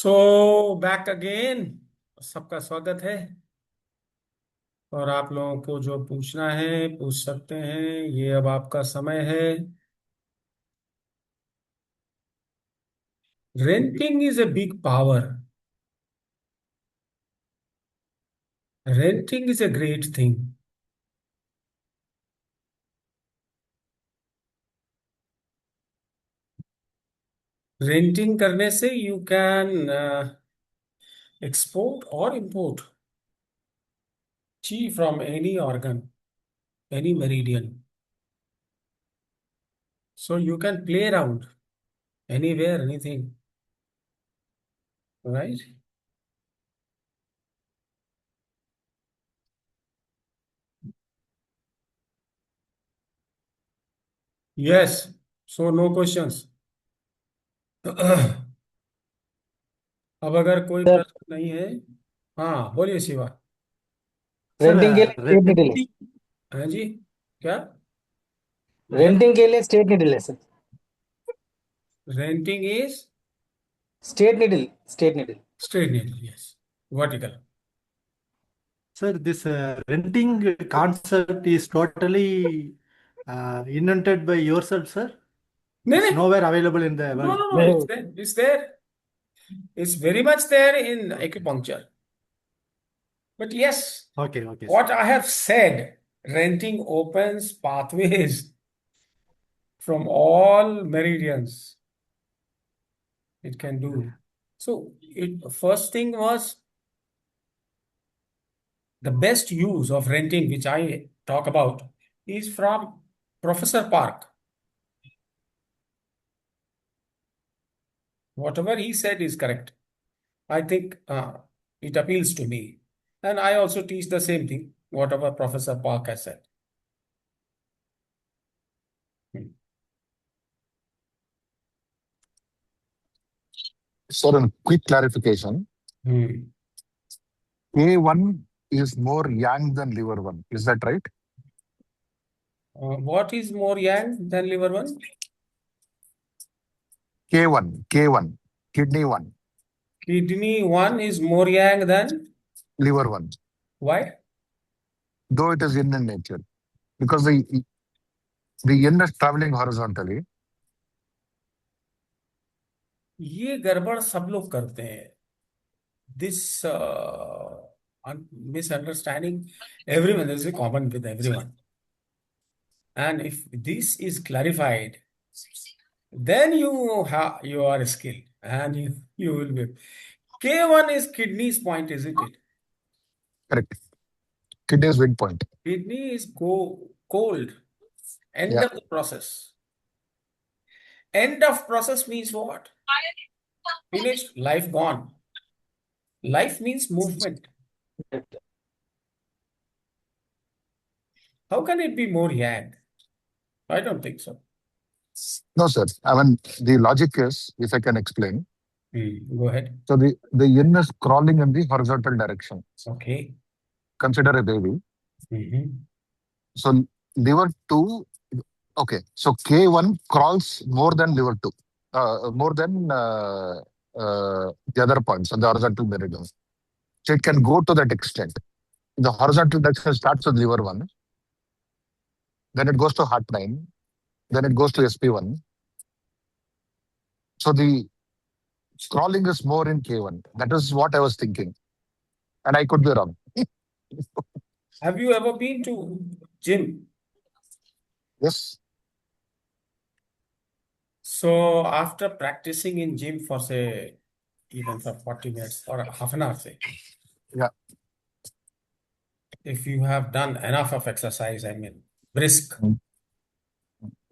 Back again. सबका स्वागत है। और आप लोगों को जो पूछना है पूछ सकते हैं। ये अब आपका समय है। Renting is a big power. Renting is a great thing. Renting करने से यू कैन एक्सपोर्ट और import chi from any organ, any meridian. So you can play around anywhere, anything, right? Yes. So no questions. अब अगर कोई sir, प्रश्न नहीं है। हाँ, बोलिए शिवा। सर रेंटिंग के लिए स्टेट नीडल है। रेंटिंग हाँ जी। क्या? रेंटिंग के लिए स्टेट नीडल है sir. Renting is state needle, state needle. Straight, yes, vertical. sir, this renting concept is totally invented by yourself, sir. नहीं It's नहीं, nowhere available in the no world. No no, नहीं, it's there, it's there, it's very much there इन acupuncture. But yes, Okay, okay, sir. what I have said, renting opens pathways from all meridians. It can do. So, first thing was the best use of renting, which I talk about, is from Professor Park. Whatever he said is correct. I think it appeals to me. And I also teach the same thing, whatever Professor Park has said. Hmm. Sir, a quick clarification. Hmm. K1 is more yang than liver 1. Is that right? What is more yang than liver one? K1, kidney 1, Kidney one is more yang than liver 1. why? Though it is yin in nature. Because the yin is traveling horizontally. ये गड़बड़ सब लोग करते हैं. This misunderstanding, everyone, this is common with everyone. And if this is clarified, then you are skilled and you will be. K1 is kidney's point, isn't it? Correct. Kidney is weak point. Kidney is cold. End Yeah. of the process. End of process means what? Finished, life gone. Life means movement. How can it be more yang? I don't think so. No, sir. I mean, the logic is, if I can explain. Go ahead. So the yin is crawling in the horizontal direction. Okay. Consider a baby. So liver 2, okay. So K1 crawls more than liver 2, more than the other points on the horizontal meridian. So it can go to that extent. The horizontal direction starts with liver 1, then it goes to heart 9, then it goes to SP1. So the crawling is more in K1. That is what I was thinking. And I could be wrong. Have you ever been to gym? Yes. So after practicing in gym for say even for 40 minutes or half an hour, say, Yeah. if you have done enough of exercise, I mean brisk,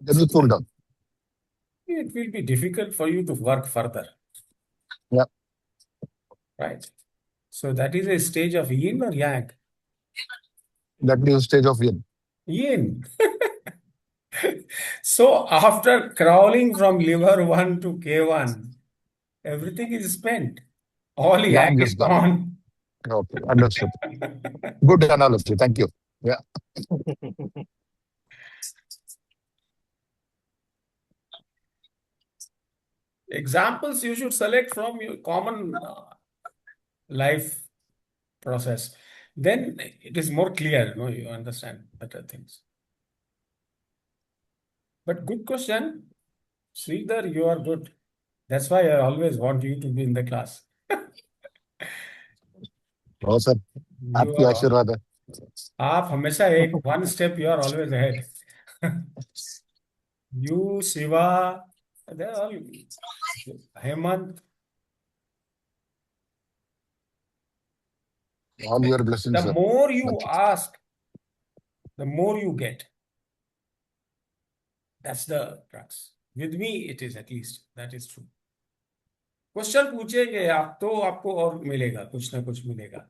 Then you cool down. it will be difficult for you to work further, Yeah. right? So that is a stage of yin or yang? That is the stage of yin. Yin. So after crawling from liver 1 to K1, everything is spent. All yang Yang is is gone. gone. Okay. Understood. Good analogy. Thank you. Yeah. Examples you should select from your common life process. Then it is more clear, you understand better things. But good question. Sridhar, you are good. That's why I always want you to be in the class. हो sir, You आपकी are, आशीर्वाद है. आप हमेशा एक one step you are always ahead. You, Shiva, they're all Hemant. All your blessings, The sir. more you Thank you. ask, the more you get. That's the crux. With me, it is at least. That is true. Question पूछेंगे आप तो आपको और मिलेगा, कुछ ना कुछ मिलेगा.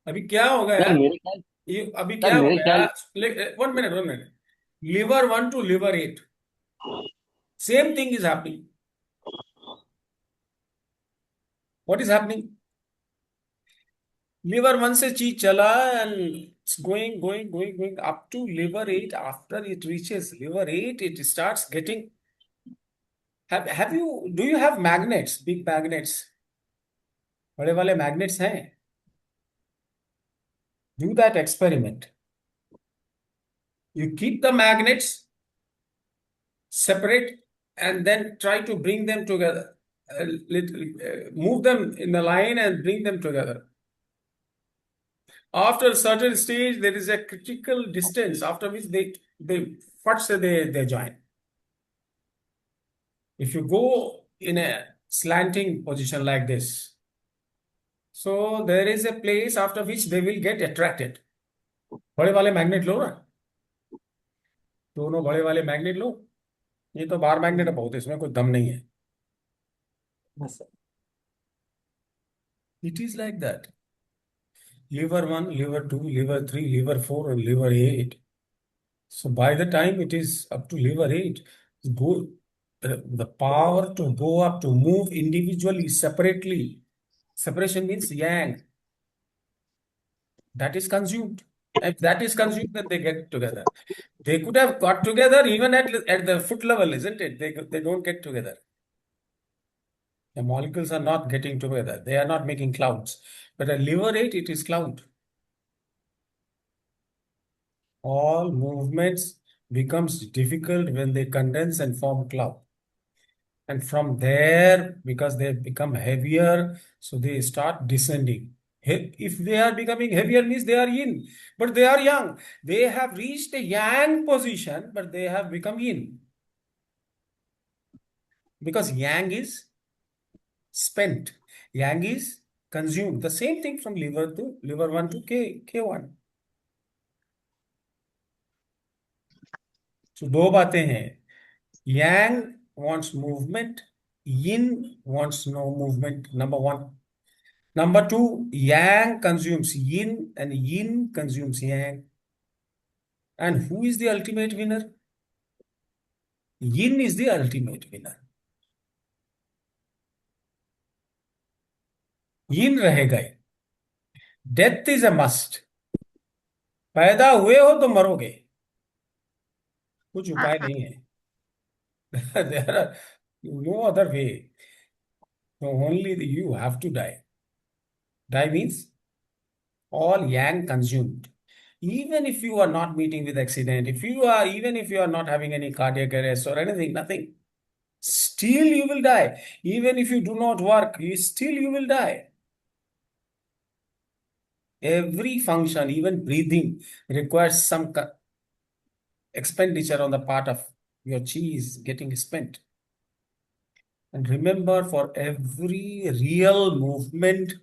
अभी क्या हो सर गया? मेरे ख्याल ये अभी सर क्या हो मेरे गया? ख्याल 1 minute. Liver 1 to liver 8. Same thing is happening. What is happening? Liver 1 से चीज चला and it's going up to liver 8. After it reaches liver 8, it starts getting. Do you have magnets? Big magnets. बड़े वाले magnets हैं? Do that experiment. You keep the magnets separate and then try to bring them together. Move them in a line and bring them together. After a certain stage, there is a critical distance after which they join. If you go in a slanting position like this, so there is a place after which they will get attracted. बड़े वाले magnet लो ना, दोनों बड़े वाले magnet लो. ये तो bar magnet है बहुत, इसमें कोई दम नहीं है. yes, sir. It is like that. Liver 1, liver 2, liver 3, liver 4, and liver 8. So by the time it is up to liver 8, the power to go up to move individually, separately. Separation means yang. That is consumed. If that is consumed, then they get together. They could have got together even at the foot level, isn't it? They don't get together. The molecules are not getting together. They are not making clouds. But at liver 8, it is cloud. All movements becomes difficult when they condense and form cloud. And from there, because they become heavier, so they start descending. If they are becoming heavier, means they are yin, but they are yang. They have reached a yang position, but they have become yin. Because yang is spent, yang is consumed. The same thing from liver 1 to K1. So दो बातें हैं. Yang wants movement, yin wants no movement, number 1. Number 2, yang consumes yin and yin consumes yang. And who is the ultimate winner? Yin is the ultimate winner. Yin रहेगा ही. Death is a must. पैदा हुए हो तो मरोगे, कुछ उपाय नहीं है. There are no other way. So only you have to die. Die means all yang consumed. Even if you are not meeting with accident, even if you are not having any cardiac arrest or anything, nothing, still you will die. Even if you do not work, still you will die. Every function, even breathing, requires some expenditure on the part of your chi is getting spent. And remember, for every real movement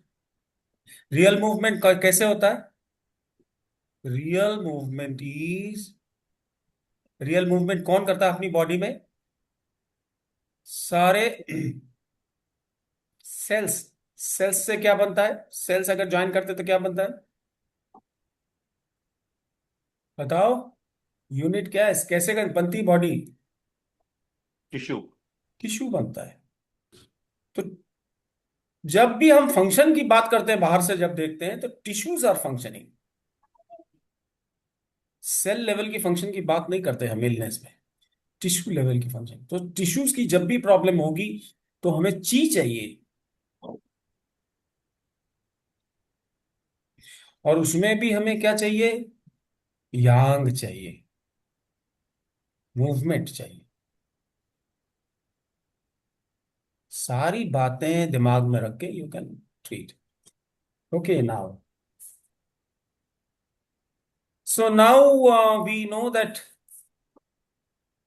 कैसे होता है? Real movement कौन करता है अपनी body में? सारे sales से क्या बनता है? सेल्स अगर ज्वाइन करते तो क्या बनता है? बताओ, यूनिट क्या है? कैसे बनती बॉडी? टिश्यू बनता है. तो जब भी हम फंक्शन की बात करते हैं, बाहर से जब देखते हैं, तो tissues are functioning. Cell level की फंक्शन की बात नहीं करते हम इलनेस में, टिश्यू लेवल की फंक्शन। तो टिश्यूज की जब भी प्रॉब्लम होगी तो हमें ची चाहिए, और उसमें भी हमें क्या चाहिए, यांग चाहिए, मूवमेंट चाहिए। सारी बातें दिमाग में रख के you can treat. Okay now, so now we know that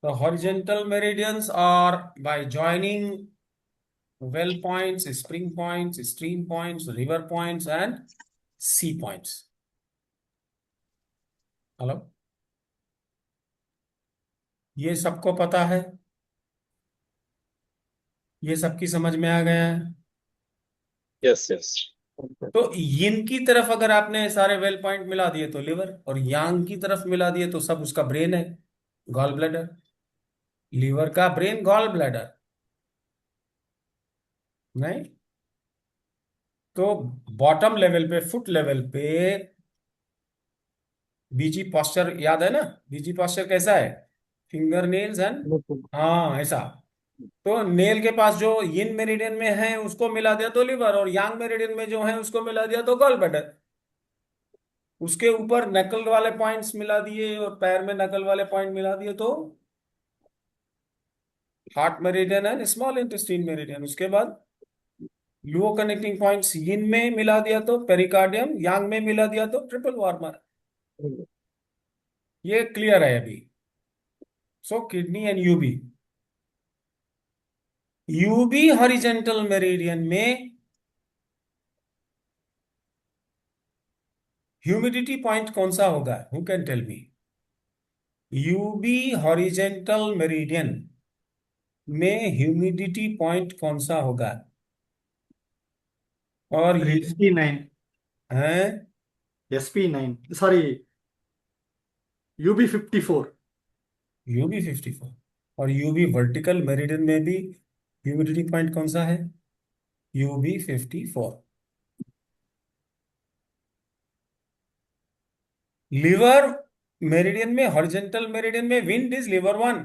the horizontal meridians are by joining well points, spring points, stream points, river points, and sea points. Hello, ये सबको पता है, ये सबकी समझ में आ गया है। Yes yes. तो यिन की तरफ अगर आपने सारे वेल पॉइंट मिला दिए तो लिवर, और यांग की तरफ मिला दिए तो सब उसका ब्रेन है, गॉल ब्लैडर। लीवर का ब्रेन गॉल ब्लैडर नहीं। तो बॉटम लेवल पे, फुट लेवल पे बीजी पॉस्चर याद है ना? बीजी पॉस्चर कैसा है? फिंगर नेल्स एंड, हाँ ऐसा। तो नेल के पास जो यिन मेरिडियन में है उसको मिला दिया तो लिवर, और यांग मेरिडियन में जो है उसको मिला दिया तो गॉल ब्लैडर। उसके ऊपर नकल वाले पॉइंट्स मिला दिए और पैर में नकल वाले पॉइंट मिला दिए तो heart meridian and small intestine meridian. उसके बाद लुओ कनेक्टिंग पॉइंट्स यिन में मिला दिया तो पेरिकार्डियम, यांग में मिला दिया तो ट्रिपल वार्मर। ये क्लियर है अभी? So kidney and UB, UB horizontal meridian में ह्यूमिडिटी पॉइंट कौन सा होगा? Who can tell me? UB horizontal meridian में ह्यूमिडिटी पॉइंट कौन सा होगा? और Sir, ये SP9, है SP9, sorry, UB54. यूबी 54। और यूबी वर्टिकल मेरिडियन में भी ह्यूमिडिटी पॉइंट कौन सा है? यूबी 54। लिवर मेरिडियन में, हॉरिजेंटल मेरिडियन में wind is liver one,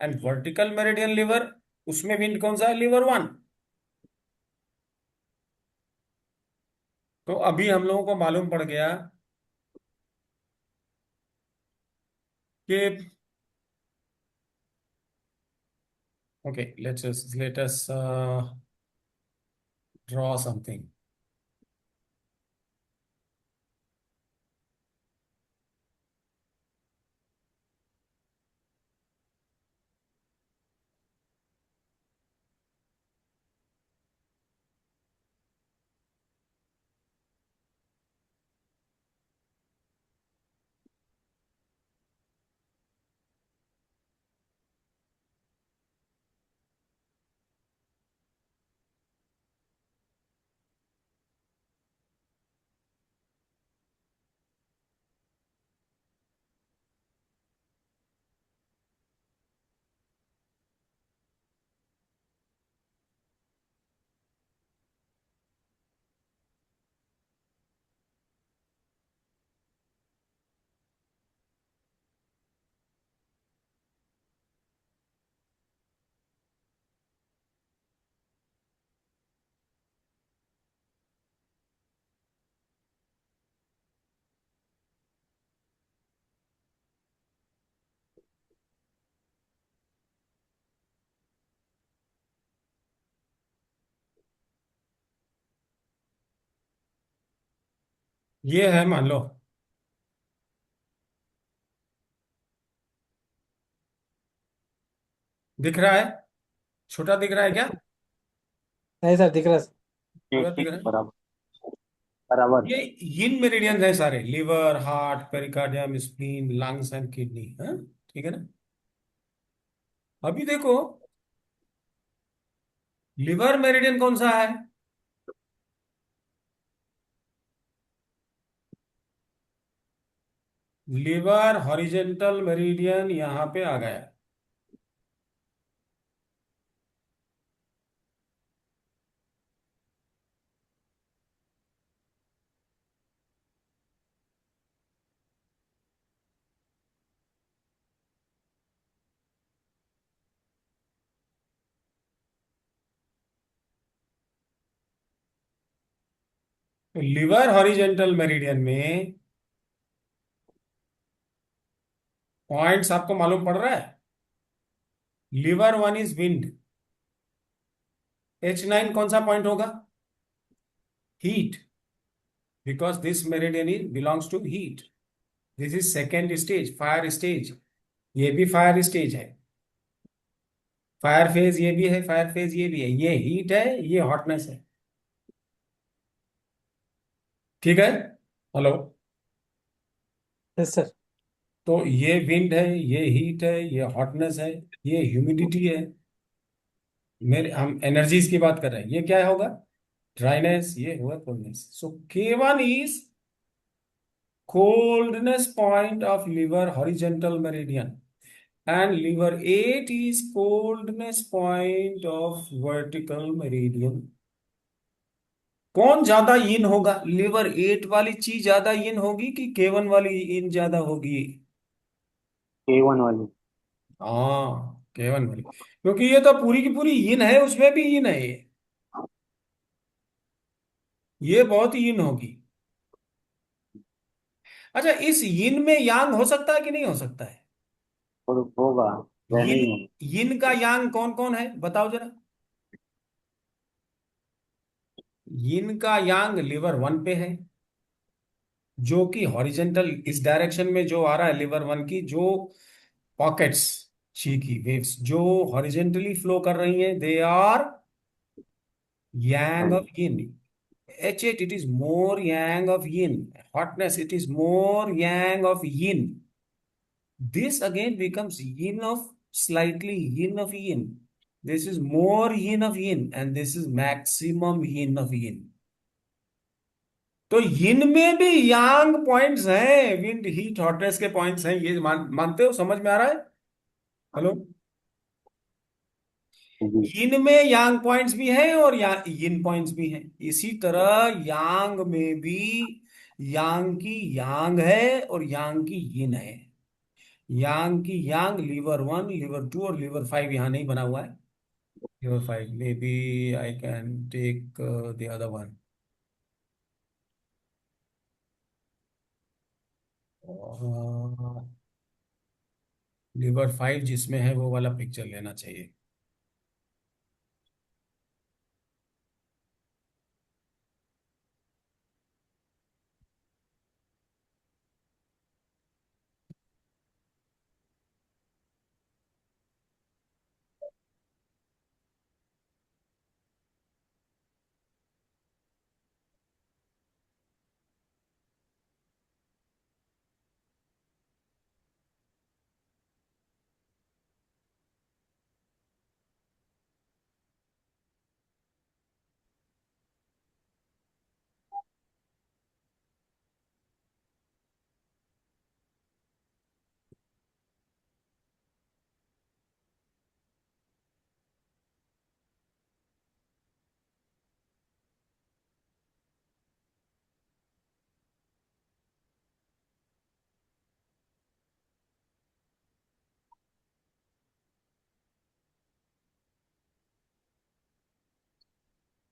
and vertical meridian liver, उसमें विंड कौन सा है? Liver one. तो अभी हम लोगों को मालूम पड़ गया कि okay, let us draw something. ये है, मान लो, दिख रहा है? छोटा दिख रहा है क्या? नहीं सर, दिख रहा है। पूरा दिख रहा है? बराबर बराबर। ये यिन मेरिडियन है सारे, liver, heart, pericardium, spleen, lungs and kidney. हाँ, ठीक है ना? अभी देखो, लिवर मेरिडियन कौन सा है? लिवर हॉरिजेंटल मेरिडियन यहां पे आ गया। तो लिवर हॉरिजेंटल मेरिडियन में पॉइंट्स आपको मालूम पड़ रहा है। Liver one is wind. H9 कौन सा पॉइंट होगा? Heat, because this meridian is belongs to heat. This is second stage, fire stage. ये भी फायर स्टेज है। फायर फेज ये भी है, फायर फेज ये भी है। ये हीट है, ये हॉटनेस है। ठीक है। हेलो। Yes sir. तो ये विंड है, ये हीट है, ये हॉटनेस है, ये ह्यूमिडिटी है। मेरे हम एनर्जीज की बात कर रहे हैं। ये क्या होगा? ड्राइनेस, ये हुआ coldness. So K1 is coldness point of liver horizontal meridian and liver 8 is coldness point of vertical meridian। कौन ज्यादा इन होगा? लिवर 8 वाली चीज ज्यादा इन होगी कि K1 वाली इन ज्यादा होगी? K1 वाली। हाँ, K1 वाली, क्योंकि ये तो पूरी की पूरी इन है, उसमें भी इन है। ये बहुत ही इन होगी। अच्छा, इस यिन में यांग हो सकता है कि नहीं हो सकता है? और होगा। वह यिन, नहीं होगा। यिन का यांग कौन कौन है बताओ जरा। यिन का यांग लिवर वन पे है, जो कि हॉरिजेंटल इस डायरेक्शन में जो आ रहा है लिवर वन की जो पॉकेट्स, ची की वेव्स जो हॉरिजेंटली फ्लो कर रही हैं, दे आर yang हाँ। of yin। H8 it is more yang of yin। Hotness it is more yang of yin। This again becomes yin of slightly yin of yin। This is more yin of yin and this is maximum yin of yin। तो yin में भी यांग points हैं, wind heat hotness के points हैं। ये मानते हो? समझ में आ रहा है? हेलो। जी। यिन में यांग पॉइंट्स भी हैं और यिन पॉइंट्स भी हैं। इसी तरह यांग में भी यांग की यांग है और यांग की यिन है। यांग की yang liver one, liver two और लिवर फाइव यहां नहीं बना हुआ है। Liver five maybe I can take the other one. Liver five जिसमें है वो वाला पिक्चर लेना चाहिए।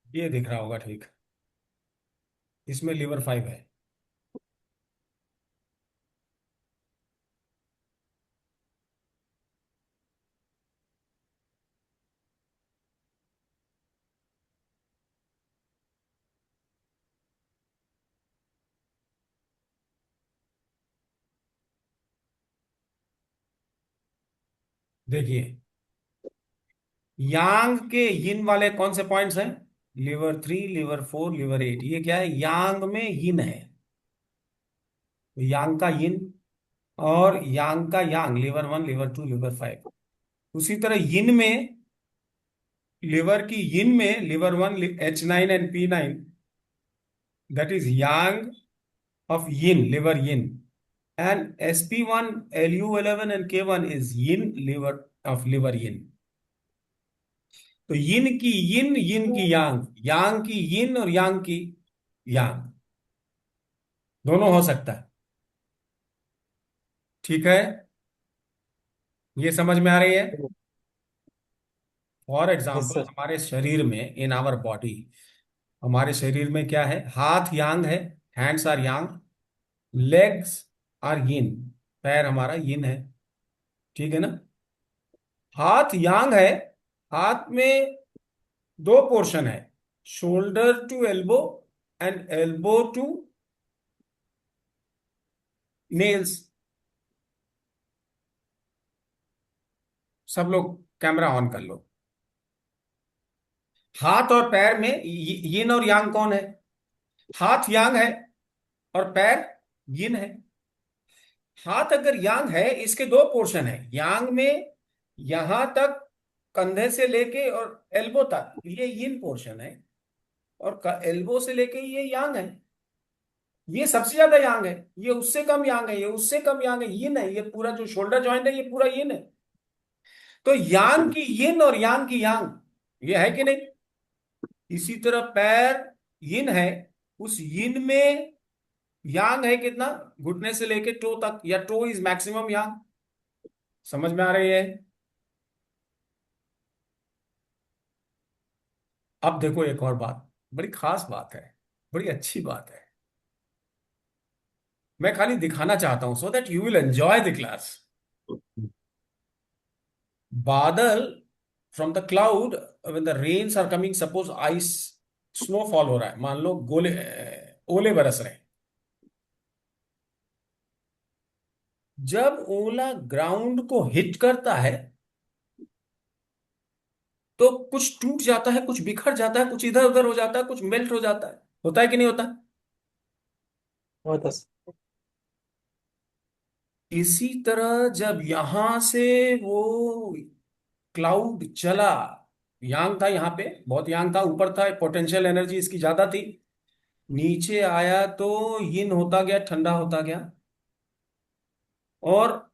ये दिख रहा होगा ठीक। इसमें लिवर फाइव है। देखिए, यांग के यिन वाले कौन से पॉइंट्स हैं? Liver three, liver four, liver eight. ये क्या है? यांग में यिन है। तो यांग का यिन और यांग का yang, liver one, liver two, liver five. उसी तरह यिन में, लिवर की यिन में liver one H9 and P9, that is yang of yin, liver yin. And SP1, LU11 and K1 is yin liver of liver yin. तो yin की यिन, यिन की यांग, यांग की यिन और यांग की यांग, दोनों हो सकता है। ठीक है, ये समझ में आ रही है? For yes example sir. हमारे शरीर में, इन आवर बॉडी, हमारे शरीर में क्या है? हाथ यांग है, hands are yang, legs are yin, पैर हमारा यिन है, ठीक है ना? हाथ यांग है, हाथ में दो पोर्शन है, shoulder to elbow and elbow to nails. सब लोग कैमरा ऑन कर लो। हाथ और पैर में यिन और यांग कौन है? हाथ यांग है और पैर यिन है। हाथ अगर यांग है, इसके दो पोर्शन है, यांग में यहां तक, कंधे से लेके और एल्बो तक ये यिन पोर्शन है, और एल्बो से लेके ये यांग है। ये सबसे ज्यादा यांग है, ये उससे कम यांग है, ये उससे कम यांग है, यिन है। ये पूरा जो शोल्डर जॉइंट है ये पूरा यिन है। तो यांग की यिन और यांग की यांग, ये है कि नहीं? इसी तरह पैर यिन है, उस यिन में यांग है कितना? घुटने से लेके टो तक, या टो इज मैक्सिमम यांग। समझ में आ रही है? अब देखो एक और बात, बड़ी खास बात है, बड़ी अच्छी बात है। मैं खाली दिखाना चाहता हूं so that you will enjoy the class. बादल, from the cloud, when the rains are coming, suppose ice, snowfall हो रहा है, मान लो गोले, ओले बरस रहे हैं। जब ओला ग्राउंड को हिट करता है तो कुछ टूट जाता है, कुछ बिखर जाता है, कुछ इधर उधर हो जाता है, कुछ मेल्ट हो जाता है। होता है कि नहीं होता? होता इसी तरह जब यहां से वो क्लाउड चला, यांग था यहां पे, बहुत यांग था, ऊपर था, पोटेंशियल एनर्जी इसकी ज्यादा थी, नीचे आया तो यिन होता गया, ठंडा होता गया, और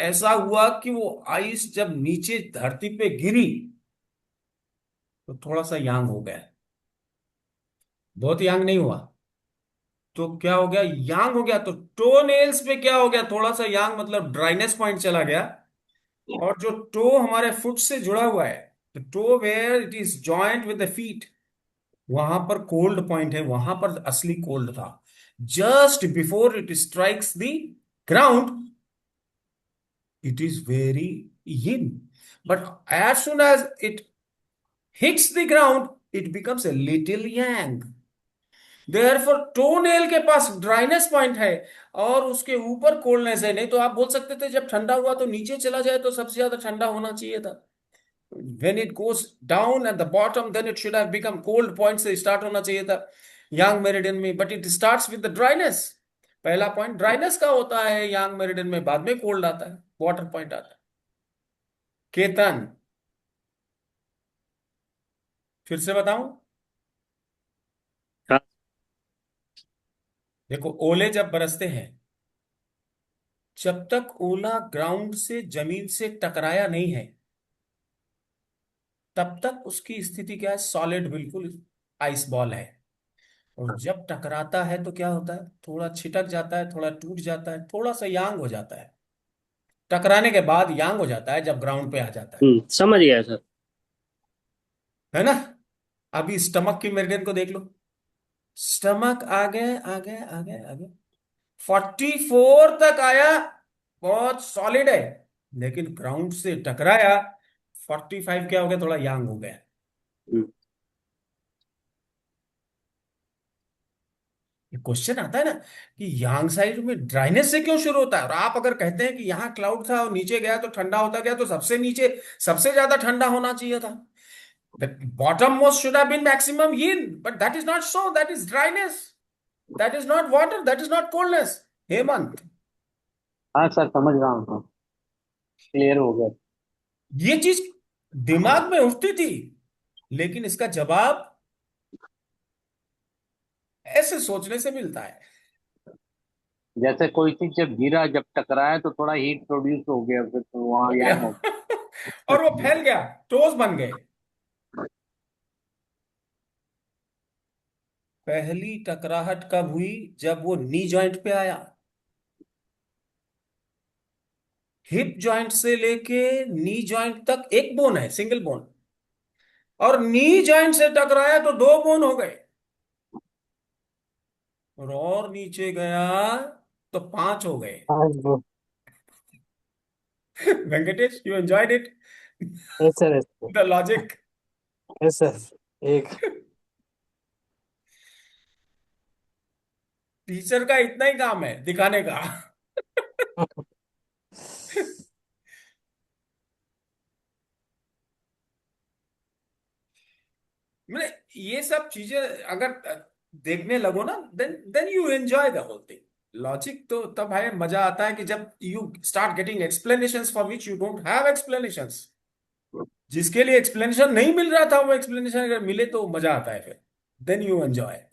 ऐसा हुआ कि वो आइस जब नीचे धरती पे गिरी तो थोड़ा सा यांग हो गया, बहुत यांग नहीं हुआ। तो क्या हो गया? यांग हो गया। तो टो नेल्स पे क्या हो गया? थोड़ा सा यांग, मतलब ड्राइनेस पॉइंट चला गया। और जो टो हमारे फुट से जुड़ा हुआ है, तो toe where it is joint with the feet, वहां पर कोल्ड पॉइंट है, वहां पर असली कोल्ड था। Just before it strikes the ground it is very yin, but as soon as it hits the ground it becomes a little yang। Therefore टोनेल के पास dryness point है और उसके ऊपर कोल्डनेस है। नहीं तो आप बोल सकते थे जब ठंडा हुआ तो नीचे चला जाए तो सबसे ज्यादा ठंडा होना चाहिए था। when it goes down at the bottom then it should have become cold point से स्टार्ट होना चाहिए था यांग मेरिडियन में, but it starts with the dryness. पहला पॉइंट ड्राइनेस का होता है यांग मेरिडियन में, बाद में कोल्ड आता है, वाटर पॉइंट आता है। केतन, फिर से बताऊं? हाँ। देखो, ओले जब बरसते हैं, जब तक ओला ग्राउंड से, जमीन से टकराया नहीं है, तब तक उसकी स्थिति क्या है? सॉलिड, बिल्कुल आइस बॉल है। और जब टकराता है तो क्या होता है? थोड़ा छिटक जाता है, थोड़ा टूट जाता है, थोड़ा सा यांग हो जाता है। टकराने के बाद यांग हो जाता है जब ग्राउंड पे आ जाता समझ गया सर। है ना? अभी स्टमक की मेरिडियन को देख लो। स्टमक आगे आगे आगे आगे 44 तक आया, बहुत सॉलिड है, लेकिन ग्राउंड से टकराया, 45 क्या हो गया? थोड़ा यांग हो गया। हम्म, ये क्वेश्चन आता है ना कि यांग साइड में ड्राइनेस से क्यों शुरू होता है, और आप अगर कहते हैं कि यहाँ क्लाउड था और नीचे गया तो ठंडा होता गया, तो सबसे नीचे सबसे ज्यादा ठंडा होना चाहिए था। The bottom most should have been maximum yin, but that is not so. That is dryness. That is not water. That is not coldness. Hemant, हाँ सर समझ रहा हूँ, क्लियर हो गया। ये चीज दिमाग में उठती थी, लेकिन इसका जवाब ऐसे सोचने से मिलता है। जैसे कोई चीज जब गिरा, जब टकराया तो थोड़ा हीट प्रोड्यूस हो गया, फिर तो वहां हो गया। यहाँ हो और वो फैल गया, टोस बन गए। पहली टकराहट कब हुई? जब वो नी जॉइंट पे आया। हिप जॉइंट से लेके नी जॉइंट तक एक बोन है, सिंगल बोन, और नी जॉइंट से टकराया तो 2 बोन हो गए, और नीचे गया तो 5 हो गए। हाँ bro. Venkatesh, you enjoyed it, yes sir, yes sir, the logic. Yes sir. एक टीचर का इतना ही काम है दिखाने का। मतलब ये सब चीजें अगर देखने लगो ना, then you enjoy the whole thing. Logic तो तब है, मजा आता है कि जब you start getting explanations for which you don't have explanations. जिसके लिए एक्सप्लेनेशन नहीं मिल रहा था, वो एक्सप्लेनेशन अगर मिले तो मजा आता है फिर, then you enjoy.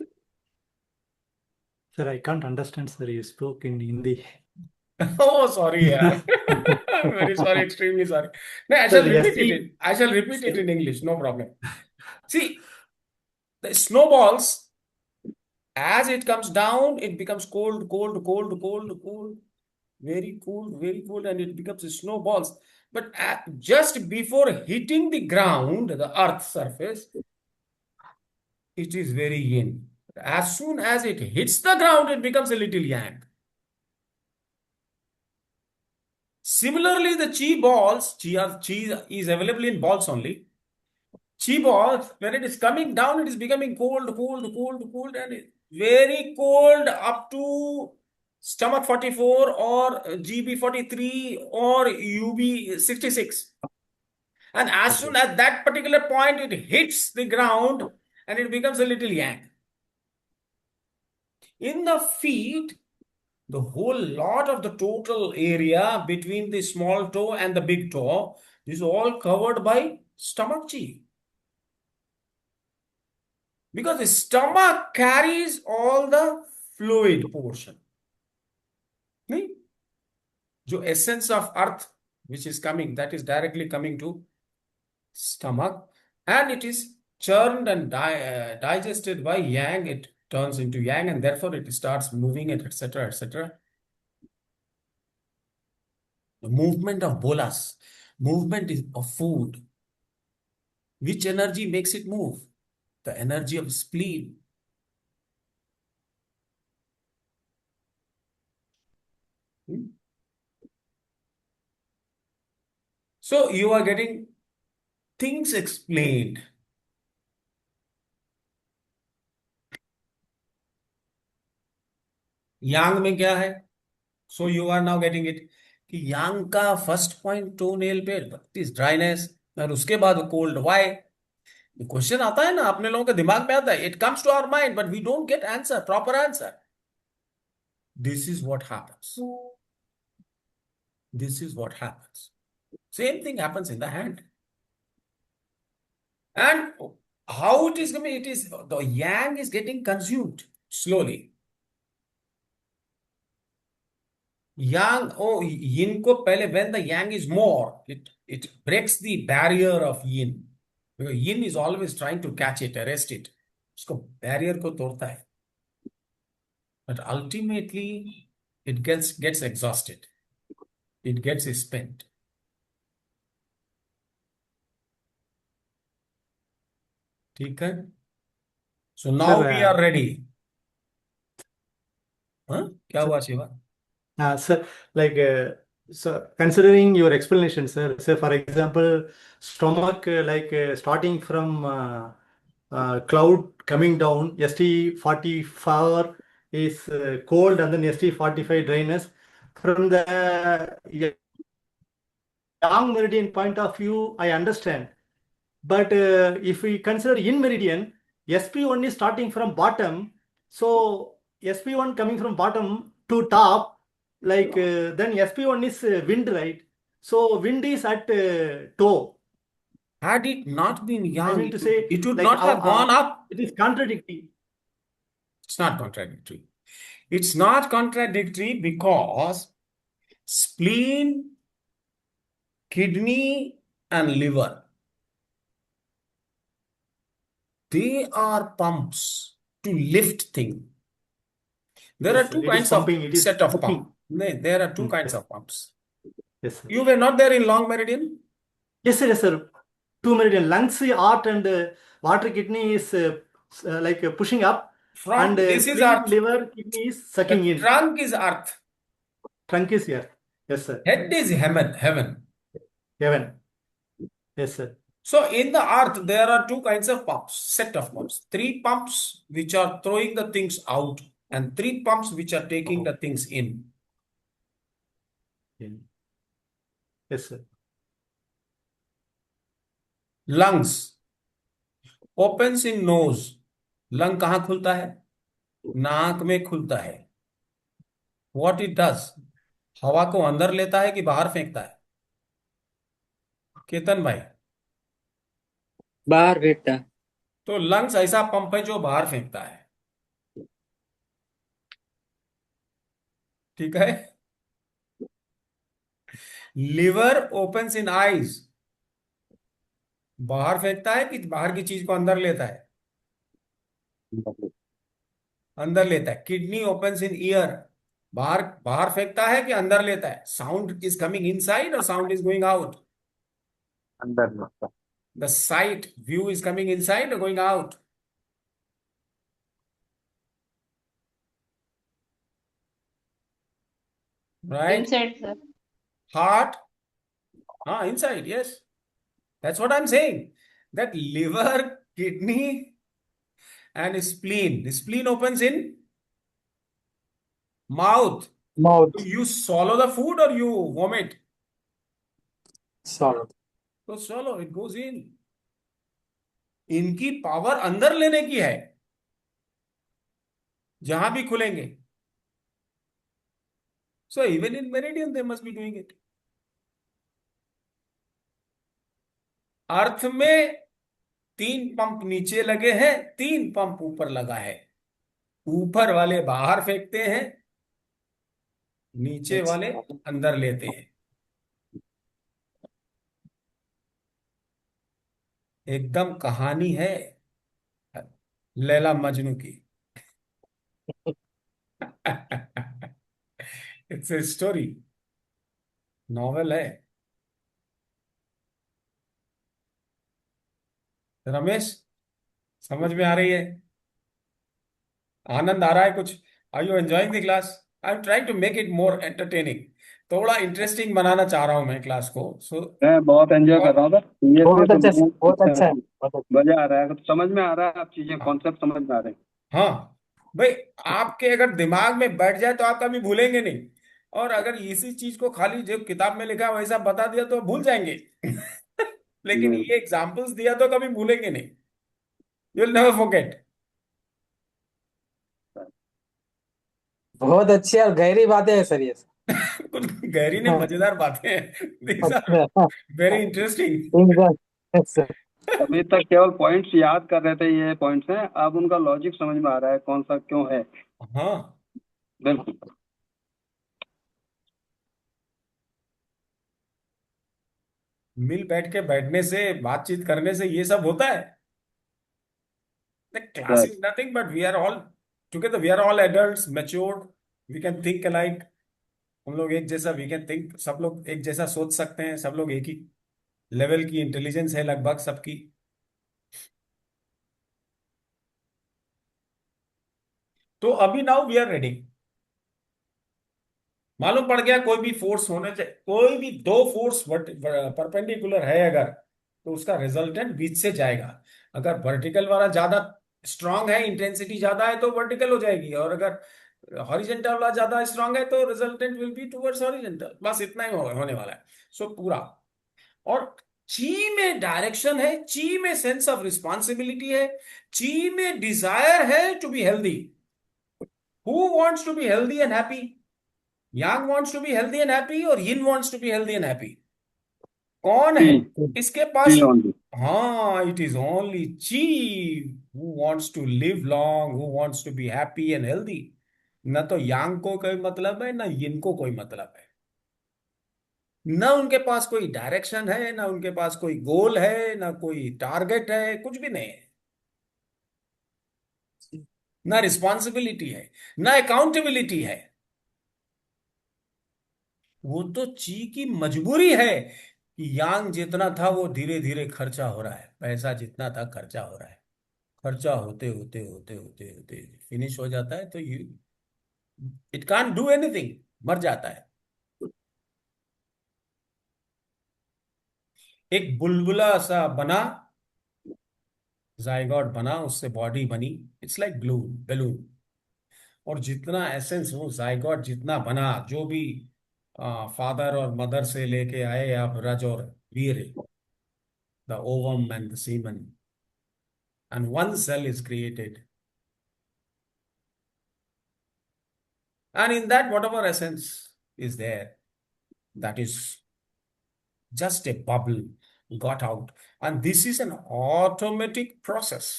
Sir, I can't understand, sir. You spoke in Hindi. Oh, sorry, यार। Very sorry, extremely sorry. No, I shall Sir, repeat it. SP. I shall repeat it in English. No problem. See, the snowballs, as it comes down, it becomes cold, cold, cold, cold, cold, very cold, and it becomes snowballs. But just before hitting the ground, the earth surface, it is very yin. As soon as it hits the ground, it becomes a little yang. Similarly, the chi balls, chi is available in balls only. Chi balls, when it is coming down, it is becoming cold, cold, cold, cold, and very cold up to stomach 44 or GB 43 or UB 66. And as soon as that particular point it hits the ground and it becomes a little yang. In the feet, the whole lot of the total area between the small toe and the big toe is all covered by stomach chi. Because the stomach carries all the fluid portion. नहीं? जो essence of earth which is coming, that is directly coming to stomach, and it is churned and digested by yang. It turns into yang, and therefore it starts moving, and etc. etc. The movement of bolas, movement of food. Which energy makes it move? The energy of spleen. Hmm? So you are getting things explained. यांग में क्या है? So you are now getting it कि yang का first point toe nail पे is dryness, और उसके बाद cold. Why? Question आता है ना, अपने लोगों के दिमाग में आता है, it comes to our mind but we don't get answer, proper answer. This is what happens, this is what happens. Same thing happens in the hand. And how it is the yang is getting consumed slowly. Yang, oh, yin ko pehle, when the yang is more, it breaks the barrier of yin. Because yin is always trying to catch it, arrest it. उसको barrier को तोड़ता है. But ultimately, it gets exhausted. It gets spent. ठीक है? So now Sir, we are ready. हाँ? क्या हुआ Shiva? sir, like, so considering your explanation, sir, say for example, stomach, starting from cloud coming down, ST44 is cold, and then ST45 dryness. From the yang meridian point of view, I understand. But if we consider in meridian, SP1 is starting from bottom. So SP1 coming from bottom to top, then SP1 is wind, right? So wind is at toe. Had it not been I yang, mean to say, it would like, not have gone up. it is contradictory. It's not contradictory. It's not contradictory because spleen, kidney, and liver, they are pumps to lift things. There Yes, are sir, two it is kinds of pumping. It is set of pumping. pumps. There are two kinds Yes. of pumps. Yes, sir. You were not there in Long Meridian? Yes, sir. Yes, sir. two meridian. Lungs, heart, and water kidney is like pushing up, and This is spleen, earth. liver, kidney is sucking The in. trunk is earth. Trunk is here. Yes, sir. Head is heaven. Heaven. Heaven. Yes, sir. So in the earth, there are two kinds of pumps, set of pumps. Three pumps which are throwing the things out, and three pumps which are taking the things in. Yes, sir. Lungs opens in nose. Lung कहाँ खुलता है? नाक में खुलता है. What it does? हवा को अंदर लेता है कि बाहर फेंकता है? केतन भाई, बाहर फेंकता है। तो लंग्स ऐसा पंप है जो बाहर फेंकता है. ठीक है. Liver opens in eyes. बाहर फेंकता है कि बाहर की चीज को अंदर लेता है? अंदर लेता है. किडनी ओपन्स इन ईयर. बाहर बाहर फेंकता है कि अंदर लेता है? साउंड इज कमिंग इनसाइड और साउंड इज गोइंग आउट? अंदर में The sight view is coming inside or going out? Right? Inside, sir. Heart? Inside, yes. That's what I'm saying. That liver, kidney, and spleen. The spleen opens in mouth. Mouth. You swallow the food or you vomit? Swallow. So swallow, it goes in. इनकी power अंदर लेने की है, जहां भी खुलेंगे. So even in meridian they must be doing it. अर्थ में 3 pump नीचे लगे हैं, 3 पंप ऊपर लगा है. ऊपर वाले बाहर फेंकते हैं, नीचे वाले अंदर लेते हैं. एकदम कहानी है लैला मजनू की. इट्स ए स्टोरी, नॉवेल है. रमेश, समझ में आ रही है? आनंद आ रहा है कुछ? Are you enjoying the class? I am trying to make it more entertaining. थोड़ा इंटरेस्टिंग बनाना चाह रहा हूं मैं क्लास को. सो मैं बहुत एंजॉय कर रहा हूँ सर। ये बहुत तो अच्छा है, बहुत अच्छा है, बहुत अच्छा। मजा आ रहा है, समझ में आ रहा है, आप चीजें कॉन्सेप्ट समझ में आ रहे हैं। हाँ भाई, आपके अगर दिमाग में बैठ जाए तो आप कभी भूलेंगे नहीं. और अगर इसी चीज को खाली जो किताब में लिखा है वैसा बता दिया तो भूल जाएंगे. लेकिन ये एग्जाम्पल्स दिया तो कभी भूलेंगे नहीं. You will never forget. बहुत अच्छी और गहरी बातें हैं सर ये। कुछ गहरी नहीं, मजेदार बातें हैं. दीज आर अच्छा, वेरी इंटरेस्टिंग. एकदम सर। अभी तक केवल पॉइंट्स याद कर रहे थे, ये पॉइंट्स हैं, अब उनका लॉजिक समझ में आ रहा है कौन सा क्यों है। हाँ, बिल्कुल। मिल बैठ के बैठने से, बातचीत करने से ये सब होता है. The class is nothing but we are all together. We are all adults, matured. We can think alike. हम लोग एक जैसा, we can think. सब लोग एक जैसा सोच सकते हैं. सब लोग एक ही लेवल की इंटेलिजेंस है लगभग सबकी. तो अभी नाउ वी आर रेडी. मालूम पड़ गया कोई भी फोर्स होने चाहिए, कोई भी 2 फोर्स परपेंडिकुलर है अगर, तो उसका रिजल्टेंट बीच से जाएगा. अगर वर्टिकल वाला ज्यादा स्ट्रांग है, इंटेंसिटी ज्यादा है तो वर्टिकल हो जाएगी, और अगर हॉरिजेंटल वाला ज्यादा स्ट्रांग है तो resultant will be towards horizontal. बस इतना ही होने वाला है. सो पूरा. और ची में डायरेक्शन है, ची में सेंस ऑफ रिस्पॉन्सिबिलिटी है, ची में डिजायर है to be healthy. Who wants to be healthy and happy? Yang wants to be healthy and happy or Yin wants to be healthy and happy? कौन है इसके पास? हाँ, it is only Chi who wants to live long, who wants to be happy and healthy. न तो Yang को कोई मतलब है, न Yin को कोई मतलब है. न उनके पास कोई डायरेक्शन है, न उनके पास कोई गोल है, न कोई टारगेट है, कुछ भी नहीं है. न रिस्पॉन्सिबिलिटी है, न अकाउंटेबिलिटी है. वो तो ची की मजबूरी है कि यांग जितना था वो धीरे धीरे खर्चा हो रहा है, पैसा जितना था खर्चा हो रहा है, खर्चा होते होते होते होते होते फिनिश हो जाता है, तो you it can't do anything, मर जाता है। एक बुलबुला सा बना, जाइगोट बना, उससे बॉडी बनी, इट्स लाइक ग्लू बैलून। और जितना एसेंस वो जाइगोट जितना बना, जो भी फादर और मदर से लेके आए आप रज और वीर, the ovum and the semen, and one cell is created, and in that whatever essence is there, that is just a bubble got out, and this is an automatic process।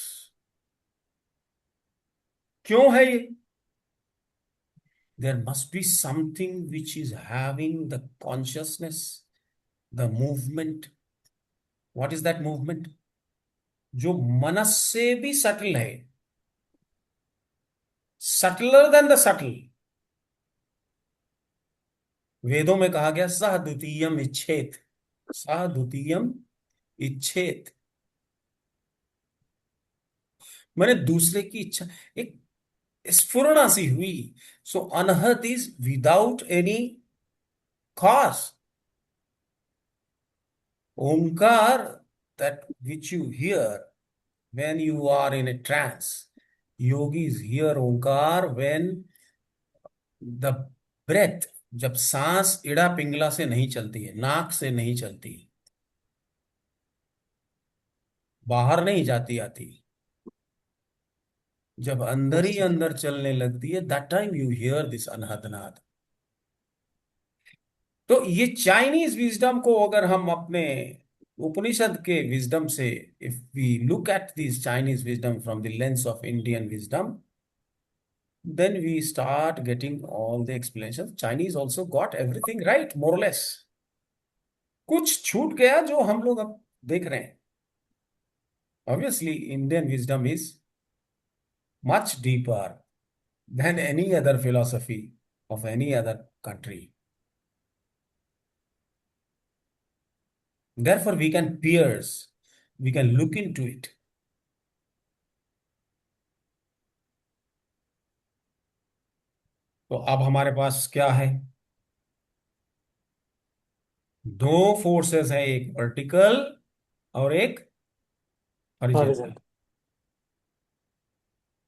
क्यों है ये? There must be something which is having the consciousness, the movement। What is that movement? जो मनस से भी subtle है, subtler then the subtle. वेदों में कहा गया सह द्वितीयम इच्छेत, सह द्वितीयम इच्छेत, मैंने दूसरे की इच्छा, एक स्फुरणा सी हुई। सो अनहत इज विदाउट एनी कॉज। ओंकार, that which you hear when you are in a trance, yogis hear Omkar when the breath, जब सांस इड़ा पिंगला से नहीं चलती है, नाक से नहीं चलती, बाहर नहीं जाती आती, जब अंदर ही अंदर चलने लगती है, that time you hear this अनहद नाद। तो ये चाइनीज विजडम को अगर हम अपने उपनिषद के विजडम से, if we look at this Chinese wisdom from the lens of Indian wisdom, then we start getting all the explanations। Chinese also got everything right, more or less। कुछ छूट गया जो हम लोग अब देख रहे हैं। Obviously, Indian wisdom is much deeper than any other philosophy of any other country। Therefore, we can pierce, we can look into it। तो अब हमारे पास क्या है? दो फोर्सेस है, एक वर्टिकल और एक हॉरिजॉन्टल। horizontal।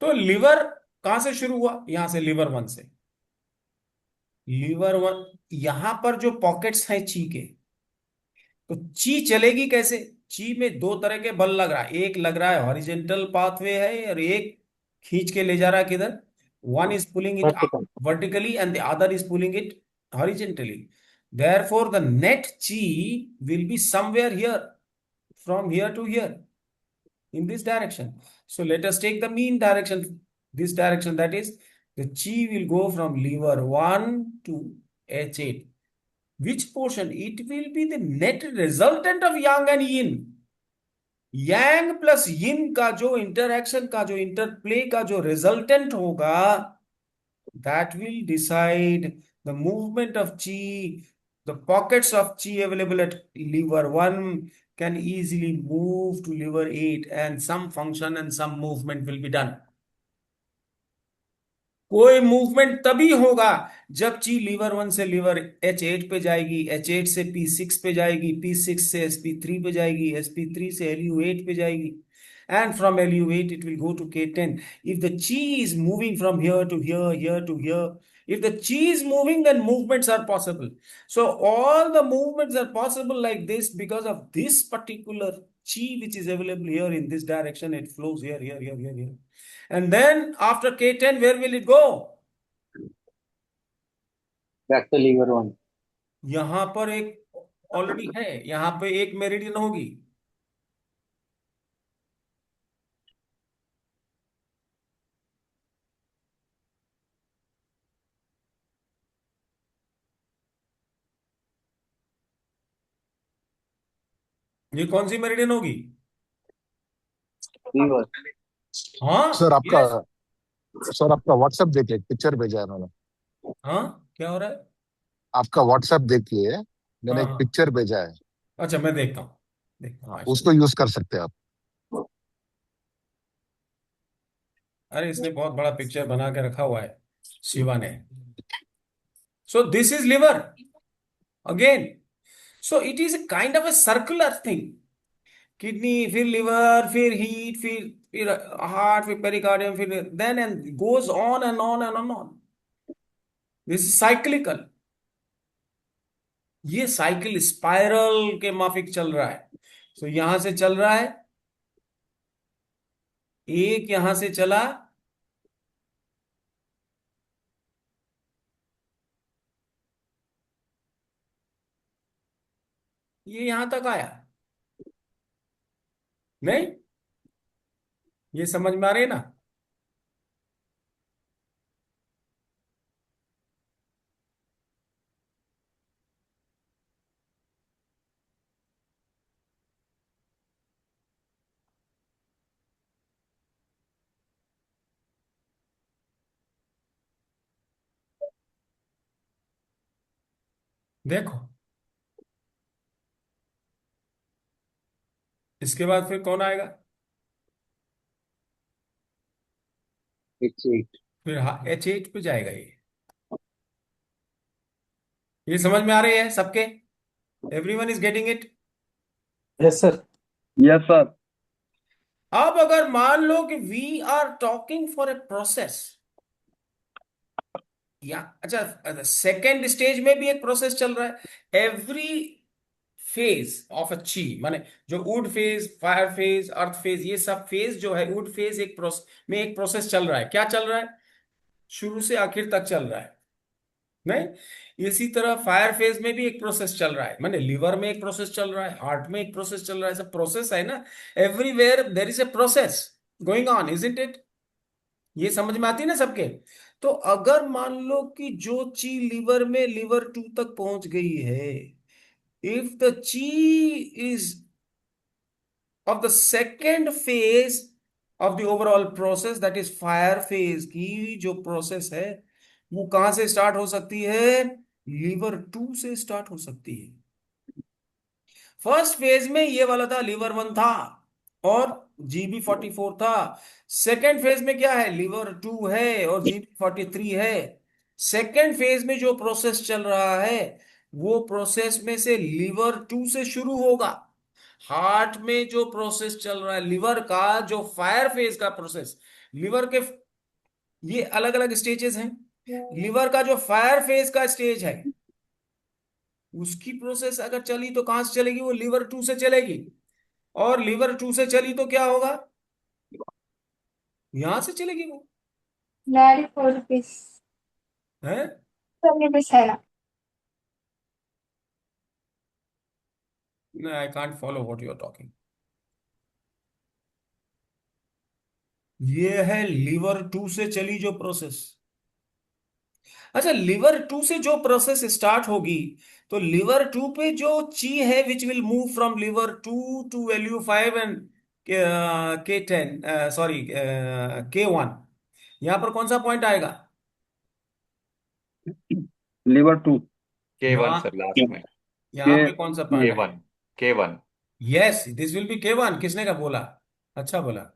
तो लिवर कहां से शुरू हुआ? यहां से, लिवर वन से। लिवर वन, यहां पर जो पॉकेट्स हैं ची के, तो ची चलेगी कैसे? ची में दो तरह के बल लग रहा है, एक लग रहा है हॉरिजेंटल पाथवे है, और एक खींच के ले जा रहा है किधर? One is pulling it Vertical। vertically and the other is pulling it horizontally। Therefore, the net chi will be somewhere here, from here to here, in this direction। So let us take the mean direction, this direction, that is, the chi will go from lever 1 to H8। Which portion? It will be the net resultant of yang and yin। yang plus yin का जो interaction का, जो interplay का जो resultant होगा, that will decide the movement of chi। The pockets of chi available at lever 1 can easily move to lever 8, and some function and some movement will be done। कोई movement तभी होगा जब ची liver 1 से liver H8 पे जाएगी, H8 से P6 पे जाएगी, P6 से SP3 पे जाएगी, SP3 से LU8 पे जाएगी, and from LU8 it will go to K10। If the chi is moving from here to here, here to here, if the chi is moving, then movements are possible। So all the movements are possible like this because of this particular chi which is available here in this direction. It flows here, here, here, here, here, and then after K10, where will it go? back to lever 1। यहां पर एक already है, यहां पे एक meridian होगी। ये कौन सी मेरिडियन होगी? लीवर। हाँ, सर आपका यस। सर आपका व्हाट्सएप देखिए, पिक्चर भेजा है मैंने। हाँ, क्या हो रहा है? आपका व्हाट्सएप देखिए, मैंने हाँ एक हाँ पिक्चर भेजा है। अच्छा, मैं देखता हूँ उसको यूज कर सकते हैं आप। अरे इसने बहुत बड़ा पिक्चर बना के रखा हुआ है शिवा ने। So this is liver again. So it is a kind of a circular thing. Kidney, फिर लिवर, फिर हीट, फिर हार्ट, फिर पेरिकार्डियम, फिर then and goes on and on and on. This is cyclical. ये साइकिल स्पाइरल के माफिक चल रहा है। तो यहां से चल रहा है, एक यहां से चला, ये यहां तक आया। नहीं, ये समझ में आ रही है ना? देखो, इसके बाद फिर कौन आएगा? H8। फिर H8 पे जाएगा ये समझ में आ रही है सबके? Everyone is getting it? Yes sir. Yes sir. अब अगर मान लो कि we are talking for a process, या अच्छा सेकेंड स्टेज में भी एक प्रोसेस चल रहा है। एवरी फेज ऑफ अ ची, माने जो would phase, fire phase, earth phase, ये सब फेज जो है, वुड फेज एक प्रोसेस में एक प्रोसेस चल रहा है। क्या चल रहा है? शुरू से आखिर तक चल रहा है। नहीं, इसी तरह फायर फेज में भी एक प्रोसेस चल रहा है, माने लिवर में एक प्रोसेस चल रहा है, हार्ट में एक प्रोसेस चल रहा है। सब प्रोसेस है ना, everywhere there is a process going on, isn't it? ये समझ में आती है ना सबके? तो अगर मान लो कि जो ची लिवर में लिवर 2 तक पहुंच गई है, इफ द ची is of the second phase of the overall process, that is fire phase की जो प्रोसेस है, वो कहां से स्टार्ट हो सकती है? लीवर 2 से स्टार्ट हो सकती है। फर्स्ट फेज में ये वाला था, लीवर 1 था और GB44 था। सेकेंड फेज में क्या है? लीवर 2 है और GB43 है। सेकेंड फेज में जो प्रोसेस चल रहा है, वो प्रोसेस में से लीवर 2 से शुरू होगा। हार्ट में जो प्रोसेस चल रहा है लिवर का, जो फायर फेज का प्रोसेस, लिवर के ये अलग अलग स्टेजेस हैं। लिवर का जो फायर फेज का स्टेज है, उसकी प्रोसेस अगर चली तो कहां से चलेगी? वो लीवर 2 से चलेगी। और लीवर 2 से चली तो क्या होगा? यहां से चलेगी वो। Daddy, 4 rupees. है? 4 rupees है ना? I can't follow what you are talking. ये है लीवर 2 से चली जो प्रोसेस। अच्छा, लिवर 2 से जो प्रोसेस स्टार्ट होगी, तो लिवर 2 पे जो ची है which will move from liver 2 to LU5 and K10, sorry K1, यहां पर कौन सा पॉइंट आएगा? लिवर 2। K1 यहाँ, सर लास्ट में। यहाँ के पे कौन सा पॉइंट आएगा? K1 K1। Yes, this will be K1। किसने का बोला? अच्छा बोला।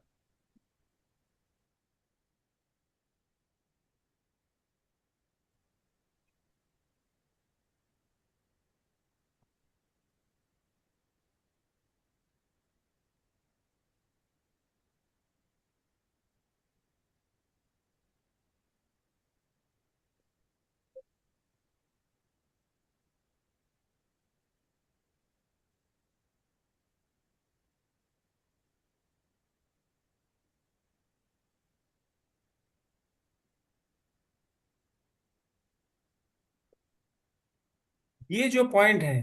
ये जो पॉइंट है,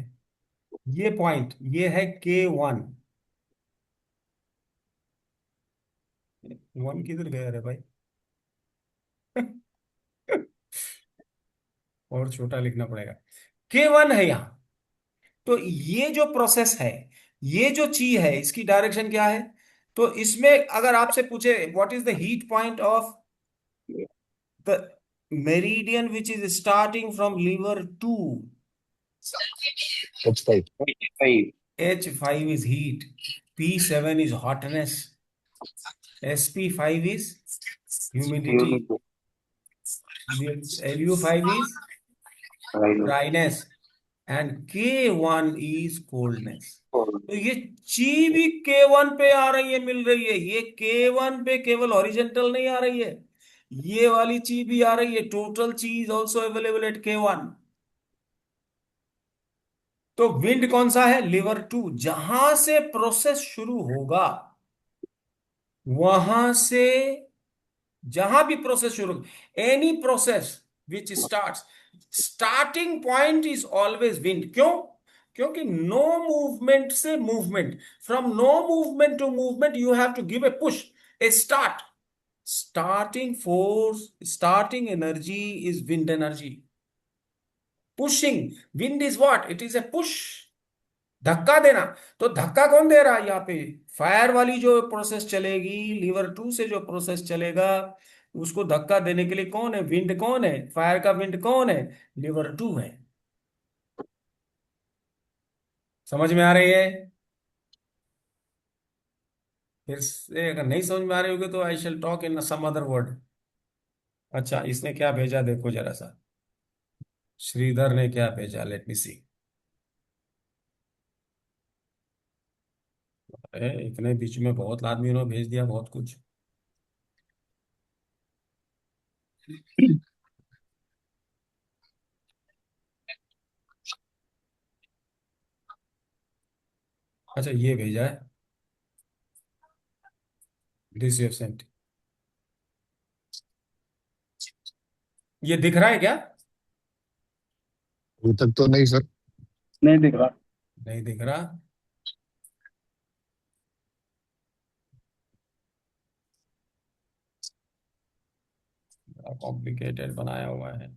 ये पॉइंट, ये है K1। 1 किधर गया रे भाई? और छोटा लिखना पड़ेगा। K1 है यहाँ। तो ये जो प्रोसेस है, ये जो ची है, इसकी डायरेक्शन क्या है? तो इसमें अगर आपसे पूछे what is the heat point of the meridian which is starting from liver 2, H5. H5। H5 is heat, P7 is hotness, SP5 is humidity, LU5 is dryness, and K1 is coldness. तो ये ची भी K1 पे आ रही है, मिल रही है। ये K1 पे केवल हॉरिजेंटल नहीं आ रही है, ये वाली ची भी आ रही है। टोटल ची is also available at K1। तो विंड कौन सा है? लिवर 2। जहां से प्रोसेस शुरू होगा, वहां से जहां भी प्रोसेस शुरू, any process which starting point is always wind. क्यों? क्योंकि नो मूवमेंट से movement, from no movement to movement you have to give a push, a start. Starting force, starting energy is wind energy. Pushing wind is what? It is a push, धक्का देना। तो धक्का कौन दे रहा है यहाँ पे? फायर वाली जो प्रोसेस चलेगी, लीवर 2 से जो प्रोसेस चलेगा, उसको धक्का देने के लिए कौन है? विंड कौन है? फायर का विंड कौन है? लीवर 2 है। समझ में आ रही है? फिर से अगर नहीं समझ में आ रही होगी तो I shall talk in some other word. अच्छा, इसने क्या भेजा देखो जरा सा। श्रीधर ने क्या भेजा? लेट मी सी। इतने बीच में बहुत आदमियों ने भेज दिया बहुत कुछ। अच्छा, ये भेजा है, दिस यू हैव सेंट। ये दिख रहा है क्या? अभी तक तो नहीं सर। नहीं दिख रहा। नहीं दिख रहा। कॉम्प्लिकेटेड बनाया हुआ है।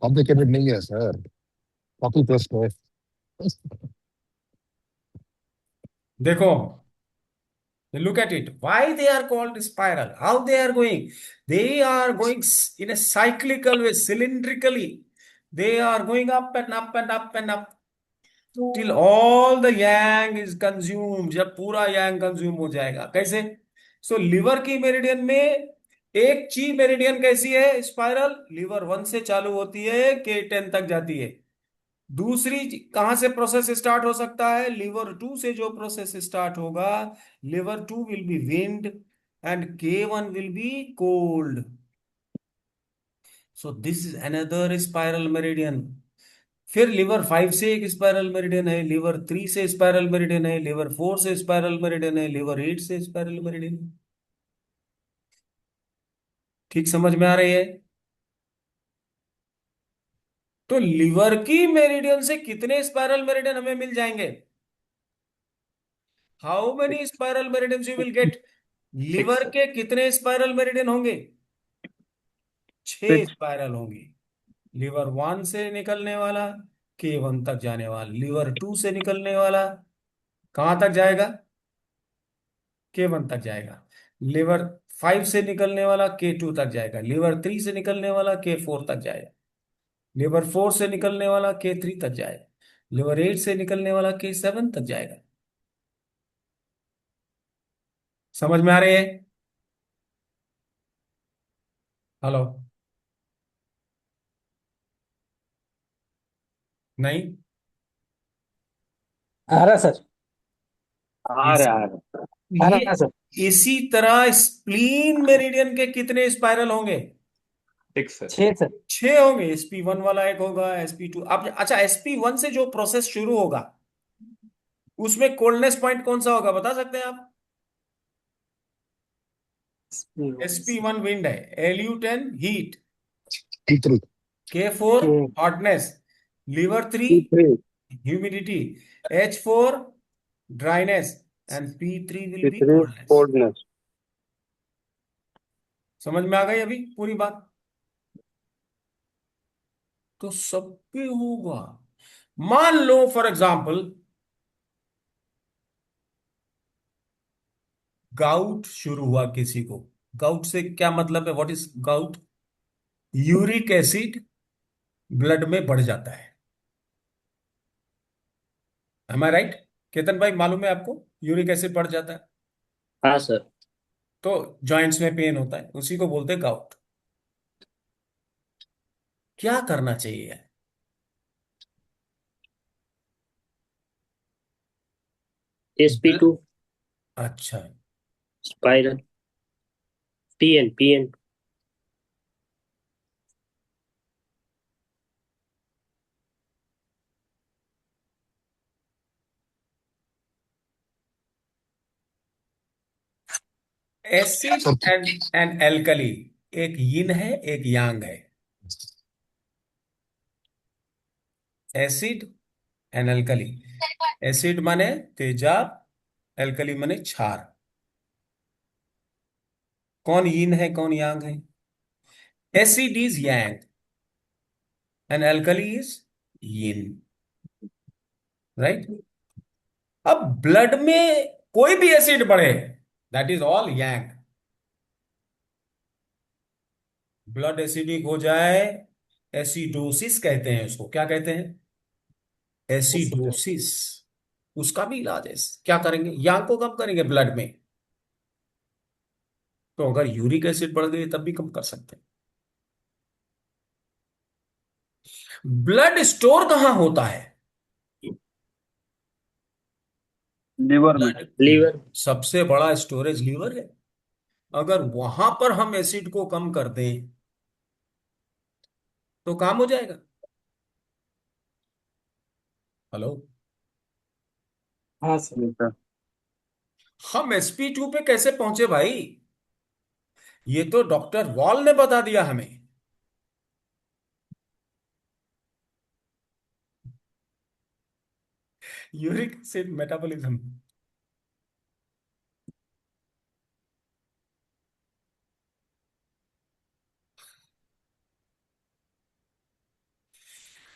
कॉम्प्लिकेटेड नहीं है सर, कॉपी पेस्ट है। देखो, look at it. Why they are called spiral? How they are going? They are going in a cyclical way, cylindrically. They are going up and up and up and up till all the yang is consumed. जब पूरा yang consume हो जाएगा। कैसे? So liver की meridian में एक ची meridian कैसी है? स्पाइरल। लिवर 1 से चालू होती है, K10 तक जाती है। दूसरी कहां से प्रोसेस स्टार्ट हो सकता है? लिवर 2 से जो प्रोसेस स्टार्ट होगा, liver 2 will be wind and K1 will be cold. So this is another spiral meridian. फिर लिवर 5 से एक स्पाइरल मेरिडियन है, लिवर 3 से स्पाइरल मेरिडियन है, लिवर 4 से स्पाइरल मेरिडियन है, लिवर 8 से स्पाइरल मेरिडियन। ठीक समझ में आ रही है? तो लिवर की मेरिडियन से कितने स्पाइरल मेरिडियन हमें मिल जाएंगे? How many spiral meridians you will get? Liver के कितने स्पाइरल मेरिडियन होंगे? 6 6। स्पाइरल होंगे। लिवर 1 से निकलने वाला K1 तक जाने वाला, लिवर 2 से निकलने वाला कहां तक जाएगा? K1 तक जाएगा। लिवर 5 से निकलने वाला K2 तक जाएगा, लिवर 3 से निकलने वाला K4 तक जाएगा, लिवर 4 से निकलने वाला K3 तक जाएगा, लिवर 8 से निकलने वाला K7 तक जाएगा। समझ में आ रही है? हेलो? नहीं? आ रहा सर, आ रहा है। आ ये रहा सर। इसी तरह स्प्लीन मेरिडियन के कितने स्पाइरल होंगे? 6 सर। 6 होंगे। SP1 वाला एक होगा, SP2। अब अच्छा, SP1 से जो प्रोसेस शुरू होगा, उसमें कोल्डनेस पॉइंट कौन सा होगा, बता सकते हैं आप? SP1 विंड है, LU10 हीट, T3 K4 के hotness, liver 3 P3 humidity, H4 dryness and P3 will be P3 coldness. Coldness. समझ में आ गई अभी पूरी बात? तो सब पे होगा। मान लो फॉर एग्जाम्पल गाउट शुरू हुआ किसी को। गाउट से क्या मतलब है? What is gout? Uric acid blood में बढ़ जाता है। एम आई राइट? केतन भाई, मालूम है आपको यूरिक एसिड बढ़ जाता है हाँ सर। तो जॉइंट्स में पेन होता है, उसी को बोलते हैं गाउट। क्या करना चाहिए? SP2 अच्छा, spiral, PN। Acid sir and alkali, एक यिन है एक यांग है। एसिड एंड एल्कली, एसिड माने तेजाब, एल्कली माने क्षार। कौन यिन है कौन यांग है? Acid is Yang and alkali is yin, right? अब ब्लड में कोई भी एसिड बढ़े, that is all Yang. Blood acidic हो जाए, एसिडोसिस कहते हैं उसको। क्या कहते हैं? एसिडोसिस। उसका भी इलाज है। क्या करेंगे? यांग को कम करेंगे ब्लड में। तो अगर यूरिक एसिड बढ़ गई तब भी कम कर सकते हैं। ब्लड स्टोर कहाँ होता है? लिवर में। लीवर। सबसे बड़ा स्टोरेज लीवर है। अगर वहां पर हम एसिड को कम कर दें तो काम हो जाएगा। हेलो? हाँ सर। जी सर। हम sp2 पे कैसे पहुंचे भाई? ये तो डॉक्टर वॉल ने बता दिया हमें। Uric acid metabolism.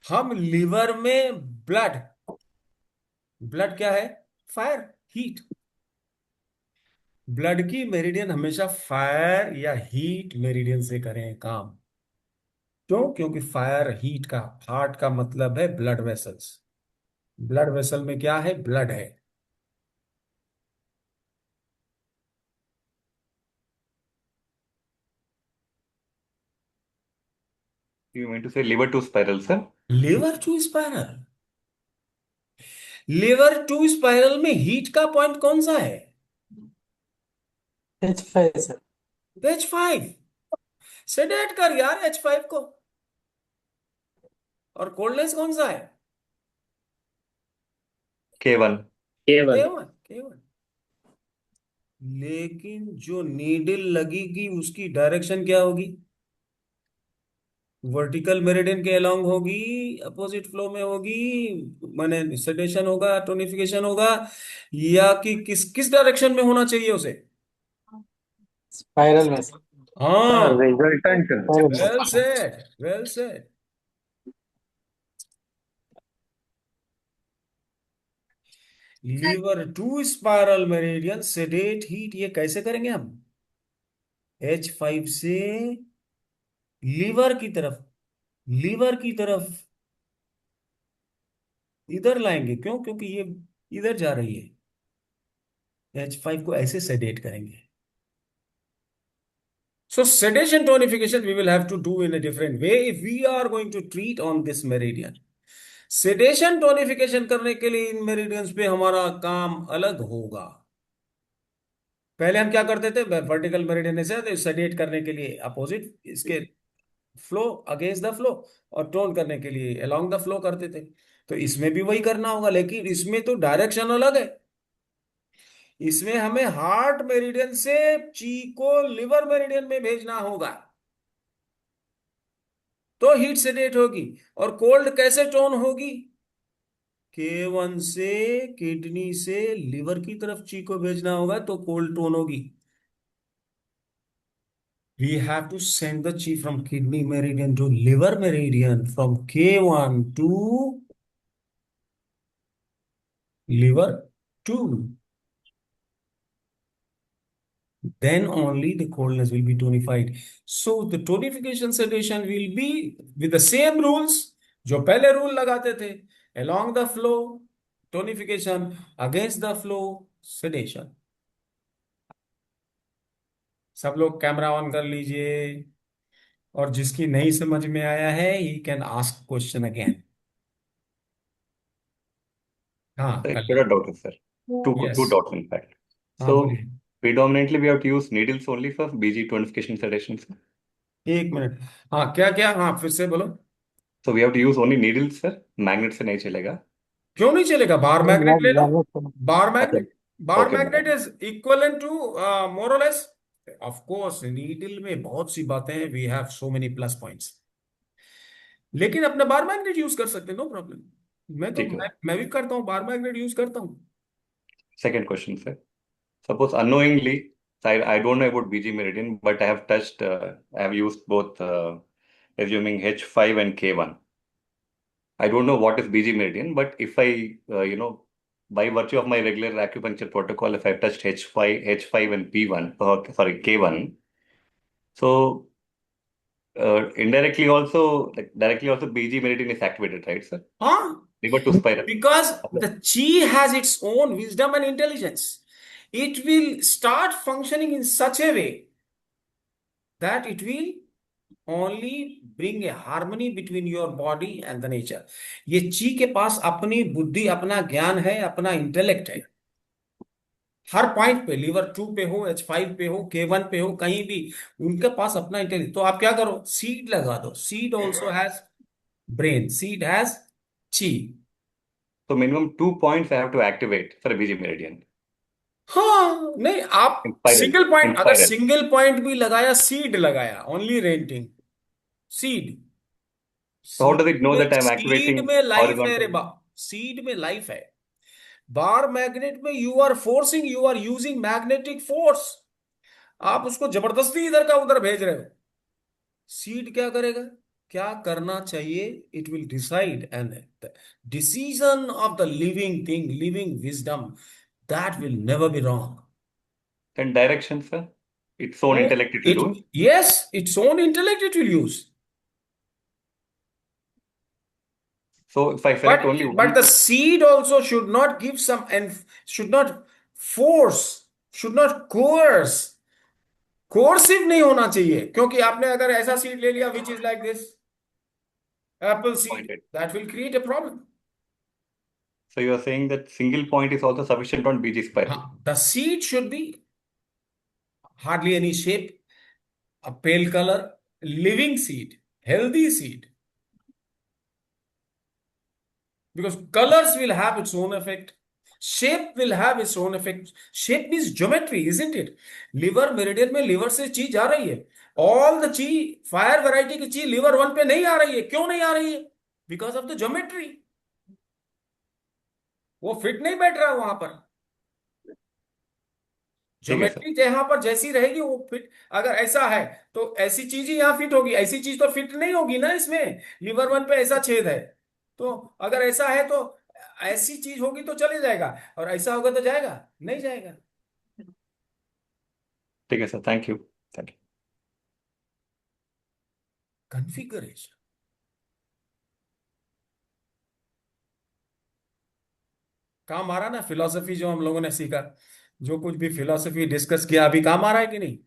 हम लीवर में ब्लड, ब्लड क्या है? Fire, heat. ब्लड की मेरिडियन हमेशा फायर या हीट मेरिडियन से करें काम। क्यों? क्योंकि फायर हीट का, हार्ट का मतलब है ब्लड वेसल्स। ब्लड वेसल में क्या है? ब्लड है। You mean to say liver to spiral, sir? Liver to spiral, liver to spiral में हीट का पॉइंट कौन सा है? H5 sir. H5। सेडेट कर यार H5 को। और कोल्डनेस कौन सा है? K1. K1। K1, K1। लेकिन जो नीडल लगेगी उसकी डायरेक्शन क्या होगी? वर्टिकल मेरिडियन के अलोंग होगी, अपोजिट फ्लो में होगी, माने सेडेशन होगा, टोनिफिकेशन होगा, या कि किस किस डायरेक्शन में होना चाहिए उसे? स्पाइरल में सर। हाँ, रिजल्टेंट। स्पाइरल में। Well said, well said. Liver to spiral meridian sedate heat, ये कैसे करेंगे हम? H5 से लीवर की तरफ, लीवर की तरफ इधर लाएंगे। क्यों? क्योंकि ये इधर जा रही है। H5 को ऐसे सेडेट करेंगे। So sedation tonification we will have to do in a different way if we are going to treat on this meridian. Sedation tonification करने के लिए इन मेरिडियंस पे हमारा काम अलग होगा। पहले हम क्या करते थे? वर्टिकल मेरिडियन से सेडेट करने के लिए अपोजिट इसके फ्लो, अगेंस्ट द फ्लो, और टोन करने के लिए अलोंग द फ्लो करते थे। तो इसमें भी वही करना होगा, लेकिन इसमें तो डायरेक्शन अलग है। इसमें हमें हार्ट मेरिडियन से ची को लिवर मेरिडियन में भेजना होगा, तो हीट सेडेट होगी। और कोल्ड कैसे टोन होगी? K1 से किडनी से लिवर की तरफ ची को भेजना होगा तो कोल्ड टोन होगी। We have to send the chi from kidney meridian to liver meridian, from K1 to liver 2. Then only the coldness will be tonified. So the tonification sedation will be with the same rules जो पहले rule लगाते थे, along the flow, tonification, against the flow, sedation. सब लोग camera on कर लीजिए, और जिसकी नहीं समझ में आया है he can ask question again. हाँ, Sir, कर actually, a doubt is, sir. Two yes, doubts, in fact. हाँ So, बोलिए। predominantly, we have to use needles only for BG tonification sedation, sir. एक मिनट, हाँ क्या क्या, हाँ फिर से बोलो। So, we have to use only needles, sir. Magnet से नहीं चलेगा. क्यों नहीं चलेगा? बार मैग्नेट ले लो। बार अच्छा, magnet, bar okay, magnet madam. Is equivalent to more और लेस। ऑफ कोर्स नीडल में बहुत सी बातें हैं, we have so many plus points, लेकिन अपना बार मैग्नेट यूज कर सकते हैं, नो प्रॉब्लम। मैं तो ठीक है. मैं भी करता हूँ, बार मैग्नेट यूज करता हूँ। Second question, sir. Suppose unknowingly, I don't know about BG meridian, but I have touched, I have used both, assuming H5 and K1. I don't know what is BG meridian, but if I, by virtue of my regular acupuncture protocol, if I touched H5 and P1, sorry, K1, so indirectly also, like directly also, BG meridian is activated, right, sir? हाँ, Liver to spiral. because the chi has its own wisdom and intelligence. It will start functioning in such a way that it will only bring a harmony between your body and the nature. ये ची के पास अपनी बुद्धि, अपना ज्ञान है, अपना intellect है। हर पॉइंट पे, लीवर 2 पे हो, H5 पे हो, K1 पे हो, कहीं भी उनके पास अपना इंटेलेक्ट। तो आप क्या करो, सीड लगा दो। Seed also has brain, seed has ची। So minimum 2 points I have to activate for a BG meridian हाँ नहीं, आप in spiral. Single point, In अगर spiral. सिंगल पॉइंट भी लगाया, सीड लगाया, only renting seed. So how does it know that I'm seed activating में life है रे horizontal? बा, सीड में लाइफ है। बार मैग्नेट में you are forcing, you are using magnetic force, आप उसको जबरदस्ती इधर का उधर भेज रहे हो। सीड क्या करेगा, क्या करना चाहिए, it will decide, and decision of the living thing, living wisdom, that will never be wrong. Then direction, sir. Its own intellect it will do. Yes, its own intellect it will use. So if I select only But one, the seed also should not give some, and should not force, should not coerce, coercive नहीं होना चाहिए। क्योंकि आपने अगर ऐसा seed ले लिया which is like this Apple seed, pointed. That will create a problem. So you are saying that single point is also sufficient on BG spiral. हाँ, the seed should be hardly any shape, a pale color, living seed, healthy seed, because colors will have its own effect, shape will have its own effect. Shape means geometry, isn't it? liver meridian में liver से ची जा रही है, all the ची, fire variety की ची liver 1 पे नहीं आ रही है। क्यों नहीं आ रही है? because of the geometry, वो फिट नहीं बैठ रहा वहां पर। ज्योमेट्री जहां पर जैसी रहेगी वो फिट, अगर ऐसा है तो ऐसी चीज ही यहाँ फिट होगी, ऐसी चीज तो फिट नहीं होगी ना इसमें। लीवर 1 पे ऐसा छेद है, तो अगर ऐसा है तो ऐसी चीज होगी तो चले जाएगा, और ऐसा होगा तो जाएगा नहीं जाएगा। ठीक है sir, thank you, thank you. Configuration काम आ रहा ना, फिलॉसफी जो हम लोगों ने सीखा, जो कुछ भी फिलॉसफी डिस्कस किया अभी काम आ रहा है कि नहीं?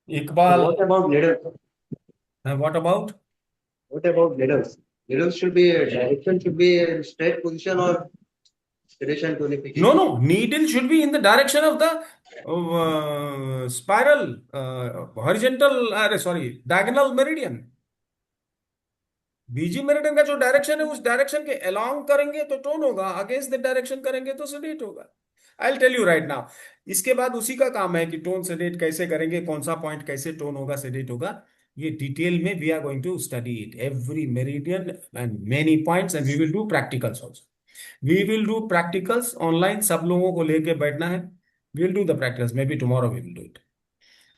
Iqbal, What about needles? What about? What about needles? Needles should be direction should be in straight position or sedation tonification. No, needle should be in the direction of the spiral, horizontal, diagonal meridian. Busy meridian का जो direction है, उस direction के along करेंगे तो tone होगा, against the direction करेंगे तो सेडेट होगा। I will tell you right now. इसके बाद उसी का काम है कि टोन सेडेट कैसे करेंगे, कौन सा पॉइंट कैसे टोन होगा, सेडेट होगा, ये डिटेल में we are going to study it, every meridian and many points, and we will do practicals also. We will do practicals online, सब लोगों को लेके बैठना है। We will do the practicals, maybe tomorrow we will do it.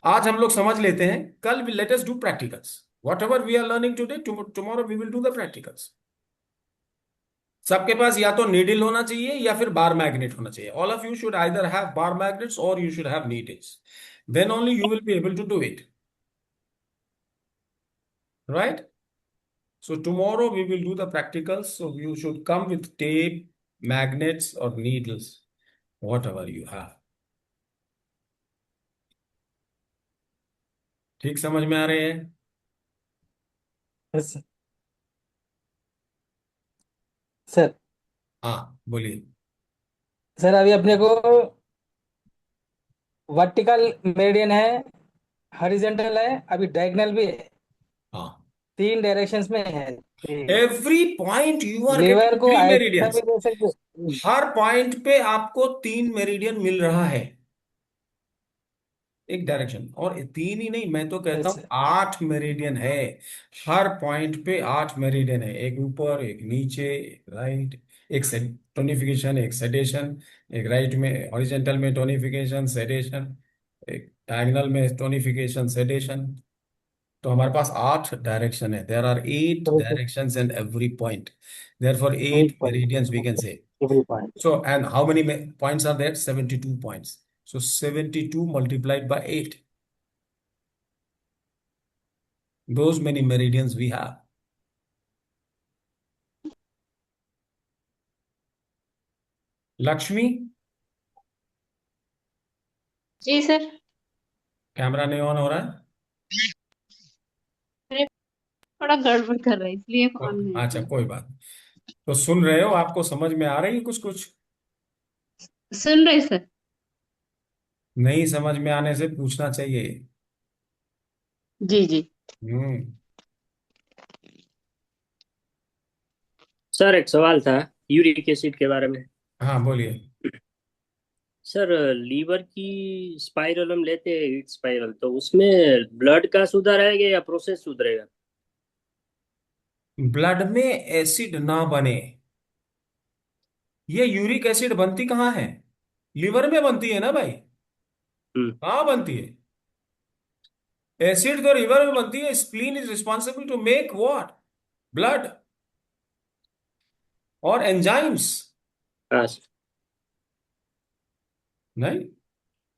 आज हम लोग समझ लेते हैं, कल let us do practicals. Whatever we are learning today, tomorrow we will do the practicals. सबके पास या तो नीडल होना चाहिए या फिर बार मैग्नेट होना चाहिए। All of you should either have bar magnets or you should have needles. Then only you will be able to do it. right? So tomorrow we will do the practicals. So you should come with tape, magnets, or needles, whatever you have. ठीक समझ में आ रहे हैं? Sir हाँ, बोलिए। Sir अभी अपने को वर्टिकल मेरिडियन है, हॉरिजॉन्टल है, अभी डायगोनल भी है, हाँ, 3 डायरेक्शंस में है। Every point you are liver getting को 3 ऐसा भी मेरिडियंस। दे सकते। हर पॉइंट पे आपको 3 मेरिडियन मिल रहा है, एक डायरेक्शन। और 3 ही नहीं, मैं तो कहता हूँ अच्छा 8 मेरिडियन है। हर पॉइंट पे 8 मेरिडियन है, एक ऊपर, एक नीचे, एक राइट, एक टोनिफिकेशन, एक सेडेशन, एक राइट में हॉरिजॉन्टल में टोनिफिकेशन सेडेशन, एक डायगोनल में टोनिफिकेशन सेडेशन। तो हमारे पास 8 डायरेक्शन है। देयर आर 8 तो directions in every point, therefore 8 8 point meridians we can say. Every point. So, and how many points are there? 72 points. So 72 multiplied by 8. Those many meridians we have. Lakshmi, जी sir. Camera नहीं on हो रहा है? अरे थोड़ा गड़बड़ कर रहा है इसलिए ऑन नहीं अच्छा, किया। कोई बात नहीं। तो सुन रहे हो, आपको समझ में आ रही है कुछ कुछ? सुन रहे सर। नहीं समझ में आने से पूछना चाहिए। जी जी। हम्म। सर एक सवाल था यूरिक एसिड के बारे में। हाँ, बोलिए। सर लीवर की स्पाइरल हम लेते हैं, हीट स्पाइरल, तो उसमें ब्लड का सुधार आएगा या प्रोसेस सुधरेगा? ब्लड में एसिड ना बने, ये यूरिक एसिड बनती कहाँ है? लिवर में बनती है ना भाई। हम्म। कहाँ बनती है? एसिड तो लिवर में बनती है। Spleen is responsible to make what? Blood और एंजाइम्स। हाँ सर। नहीं,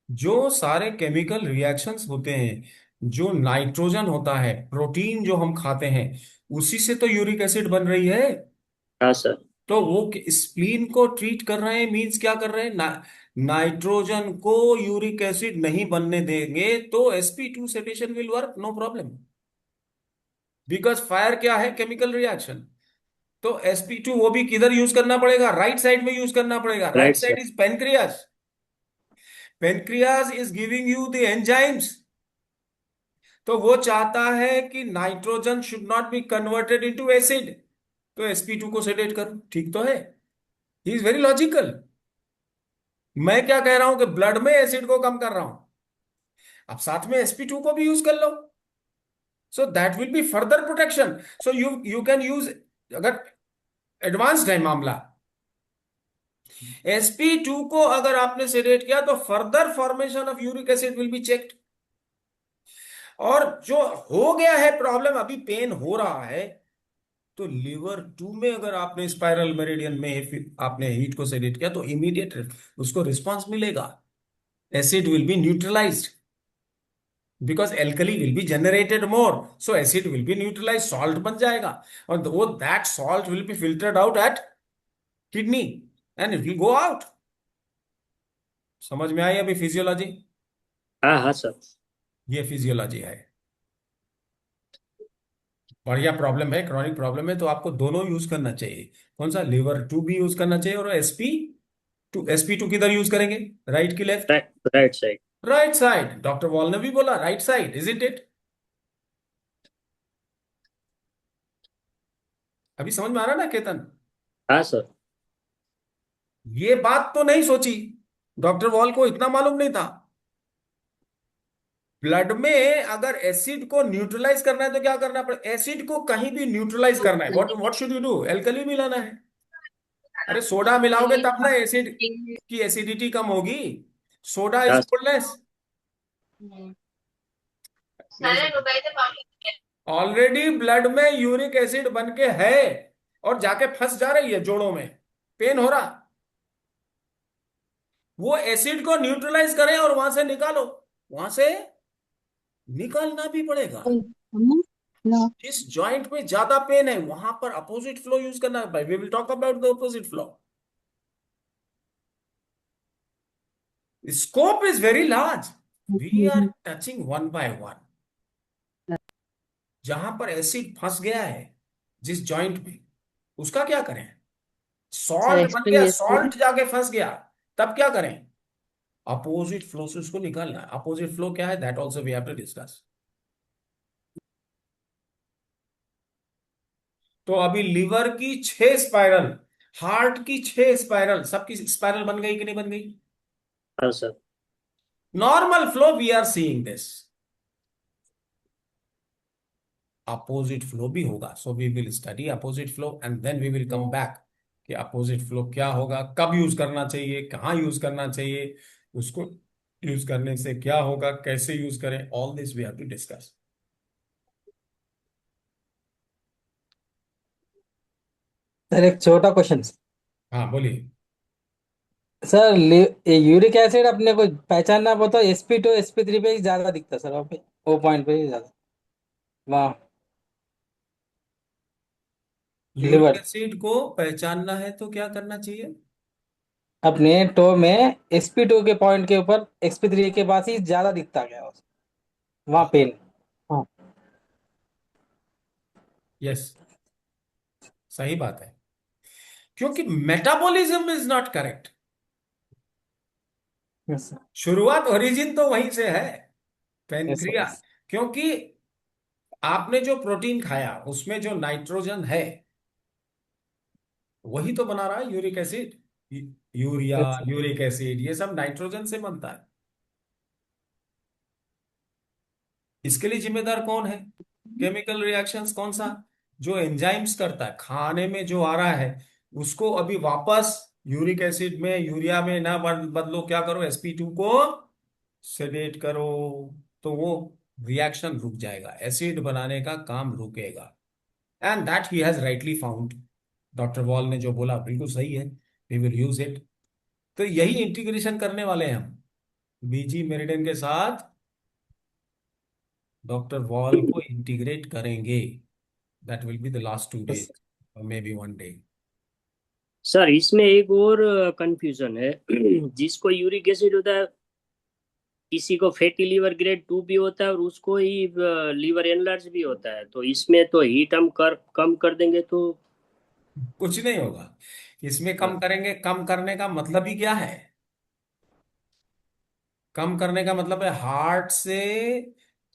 जो सारे केमिकल रिएक्शंस होते हैं, जो नाइट्रोजन होता है, प्रोटीन जो हम खाते हैं, उसी से तो यूरिक एसिड बन रही है। हाँ सर। तो वो स्प्लीन को ट्रीट कर रहे हैं, मींस क्या कर रहे हैं? नाइट्रोजन को यूरिक एसिड नहीं बनने देंगे तो sp2 sedation will work, no problem. Because fire क्या है? Chemical reaction. तो sp2 वो भी किधर यूज करना पड़ेगा? राइट साइड में यूज करना पड़ेगा। Right right side sir. Is pancreas. Pancreas is giving you the enzymes. तो वो चाहता है कि nitrogen should not be converted into acid, तो sp2 को सेडेट करो। ठीक तो है? He is very logical. मैं क्या कह रहा हूं कि ब्लड में एसिड को कम कर रहा हूं, अब साथ में sp2 को भी यूज कर लो, so that will be further protection. So you can use, अगर एडवांस्ड है मामला, sp2 को अगर आपने सेडेट किया तो further formation of uric acid will be checked. और जो हो गया है प्रॉब्लम, अभी पेन हो रहा है, तो लिवर 2 में अगर आपने स्पाइरल मेरिडियन में आपने हीट को सेडेट किया तो इमीडिएट उसको रिस्पांस मिलेगा। Acid will be neutralized because alkali will be generated more, so acid will be neutralize, salt बन जाएगा, और वो that salt will be filtered out at kidney and it will go out. समझ में आई अभी physiology? हाँ हाँ सर। ये फिजियोलॉजी है। बढ़िया प्रॉब्लम है, क्रॉनिक प्रॉब्लम है, तो आपको दोनों यूज करना चाहिए। कौन सा? लिवर 2 भी यूज करना चाहिए, और sp2 किधर यूज करेंगे? राइट की left? Right side. Right side. Doctor wall ने भी बोला राइट साइड, इजंट इट? अभी समझ में आ रहा ना केतन? हाँ सर। ये बात तो नहीं सोची, डॉक्टर वॉल को इतना मालूम नहीं था। ब्लड में अगर एसिड को न्यूट्रलाइज करना है तो क्या करना पड़ेगा? एसिड को कहीं भी न्यूट्रलाइज करना है, what should you do? Alkali मिलाना है। अरे सोडा मिलाओगे तब ना एसिड की एसिडिटी कम होगी। सोडा इज हाँ कोल्डनेस। ऑलरेडी ब्लड में यूरिक एसिड बन के है और जाके फंस जा रही है जोड़ों में, पेन हो रहा, वो एसिड को न्यूट्रलाइज करें और वहां से निकालो, वहां से निकालना भी पड़ेगा। No. जिस जॉइंट में ज्यादा पेन है वहां पर अपोजिट फ्लो यूज करना है। We will talk about the opposite flow. Scope is very large. We are touching one by one. जहां पर एसिड फंस गया है जिस जॉइंट में, उसका क्या करें? सर सॉल्ट बन गया, एक्सपीरियंस सॉल्ट जाके फंस गया, तब क्या करें? अपोजिट फ्लो से उसको निकालना है। अपोजिट फ्लो क्या है, that also we have to discuss. तो अभी लिवर की 6 स्पाइरल, हार्ट की 6 स्पाइरल, सबकी स्पाइरल बन गई कि नहीं बन गई? हाँ sir. Normal flow we are seeing this. Opposite flow भी होगा, so we will study opposite flow and then we will come back कि अपोजिट फ्लो क्या होगा, कब यूज करना चाहिए, कहाँ यूज करना चाहिए, उसको यूज करने से क्या होगा, कैसे यूज करें, all this we have to discuss. Sir एक छोटा क्वेश्चन। हाँ बोलिए। सर यूरिक एसिड अपने को पहचानना वो तो sp2 sp3 पे ही ज्यादा दिखता है सर, वहाँ पे वो पॉइंट पे ही ज्यादा वहाँ यूरिक लिवर एसिड को पहचानना है तो क्या करना चाहिए? अपने टो में sp2 के पॉइंट के ऊपर sp3 के पास ही ज्यादा दिखता गया वहाँ पेन। हाँ। यस, सही बात है, क्योंकि metabolism is not correct. Yes sir. शुरुआत ओरिजिन तो वहीं से है, यस सर। पेनक्रिया। क्योंकि आपने जो प्रोटीन खाया उसमें जो नाइट्रोजन है वही तो बना रहा है uric acid. Urea, yes sir. Uric acid, ये सब नाइट्रोजन से बनता है। इसके लिए जिम्मेदार कौन है? केमिकल रिएक्शंस कौन सा? जो एंजाइम्स करता है, खाने में जो आ रहा है उसको अभी वापस यूरिक एसिड में, यूरिया में ना बदलो, क्या करो, sp2 को सेडेट करो, तो वो रिएक्शन रुक जाएगा, एसिड बनाने का काम रुकेगा। And that he has rightly found. Doctor wall ने जो बोला बिल्कुल सही है, वी विल यूज इट। तो यही इंटीग्रेशन करने वाले हैं हम बीजी मेरिडियन के साथ। डॉक्टर वॉल को इंटीग्रेट करेंगे। That will be the last 2 days और मे बी 1 day। सर इसमें एक और कंफ्यूजन है। जिसको यूरिक एसिड होता है, किसी को फैटी लीवर ग्रेड 2 भी होता है और उसको ही लीवर एनलार्ज भी होता है, तो इसमें तो हीट हम कम कर देंगे तो। कुछ नहीं होगा इसमें, कम हाँ। करेंगे। कम करने का मतलब ही क्या है? कम करने का मतलब है हार्ट से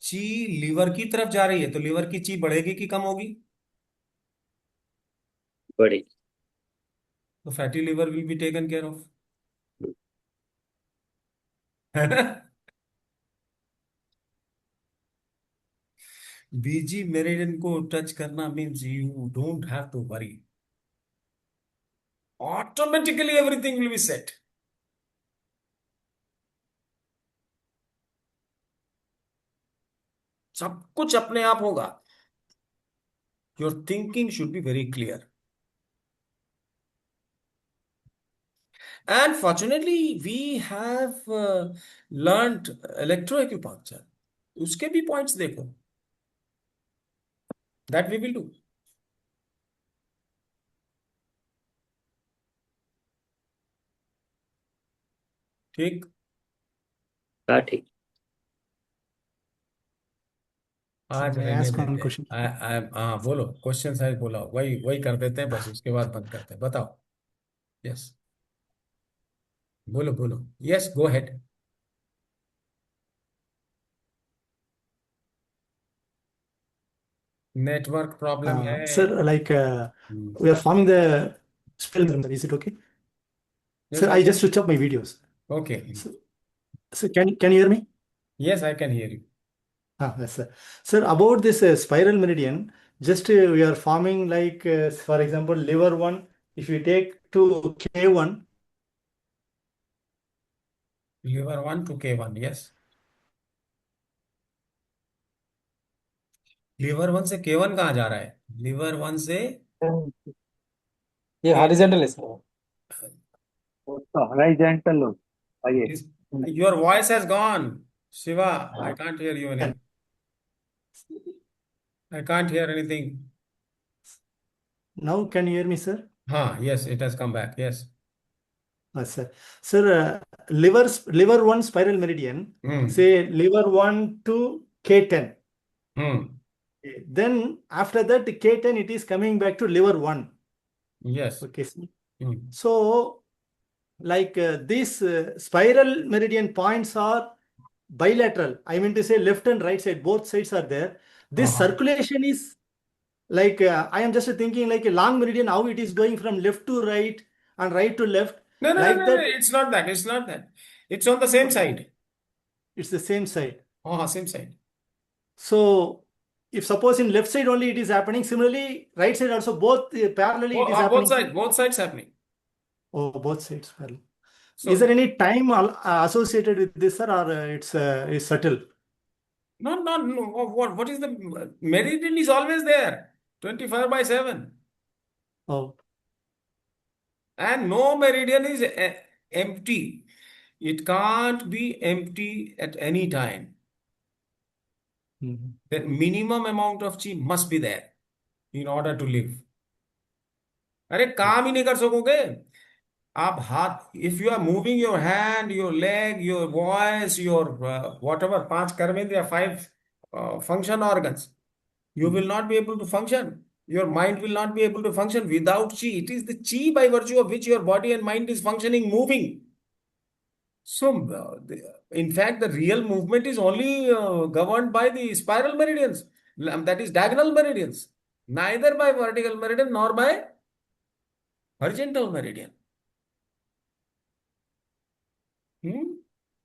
ची लीवर की तरफ जा रही है, तो लीवर की ची बढ़ेगी कि कम होगी? बड़े। तो fatty liver will be taken care of. है ना? बीजी मेरिडियन को टच करना means you don't have to worry, automatically everything will be set. सब कुछ अपने आप होगा। Your thinking should be very clear. And fortunately, we have learned electroacupuncture. उसके भी पॉइंट्स देखो, that we will do. ठीक। हाँ ठीक। Sir, आज may I रहने ask one देते question? हैं। हाँ बोलो, क्वेश्चन साइज बोला, वही वही कर देते हैं बस, उसके बाद बंद करते हैं। बताओ। यस, बोलो बोलो, yes go head. Network problem है। Sir, like hmm, we are forming the spell member. Is it okay? yes, Sir, I just switch up my videos. okay. So can you hear me? Yes, I can hear you. Yes, sir. Sir, about this spiral meridian, just we are forming like, for example, liver one. If you take to K1, Liver 1 to K1, yes. Liver 1 से K1 कहाँ जा रहा है? Liver 1 से ये K, horizontal है sir. तो horizontal हो आइए। your voice has gone, Shiva. I can't hear you any. I can't hear anything. Now can you hear me, sir? Yes, it has come back. Yes. Sir. Sir, liver 1 spiral meridian, say liver 1 to K10. Then after that, K10, it is coming back to liver 1. Yes. Okay, sir. So, like these spiral meridian points are bilateral. I mean to say left and right side, both sides are there. This circulation is like, I am just thinking like a long meridian, how it is going from left to right and right to left. No, Like that, it's not that. It's not that. It's on the same side. it's the same side. Same side. So, if suppose in left side only it is happening, similarly, right side also both parallelly it is happening. Both sides happening. Oh, both sides parallel. So, is there any time associated with this, sir, or it's subtle? No. What is the meridian is always there, 24/7. Oh. And no meridian is empty. It can't be empty at any time. The minimum amount of chi must be there in order to live. अरे काम ही नहीं कर सकोगे आप हाथ. If you are moving your hand, your leg, your voice, your whatever 5 कर्मेंद्रिय, 5 function organs, you will not be able to function. Your mind will not be able to function without chi. It is the chi by virtue of which your body and mind is functioning, moving. So, in fact, the real movement is only governed by the spiral meridians, that is diagonal meridians, neither by vertical meridian nor by horizontal meridian.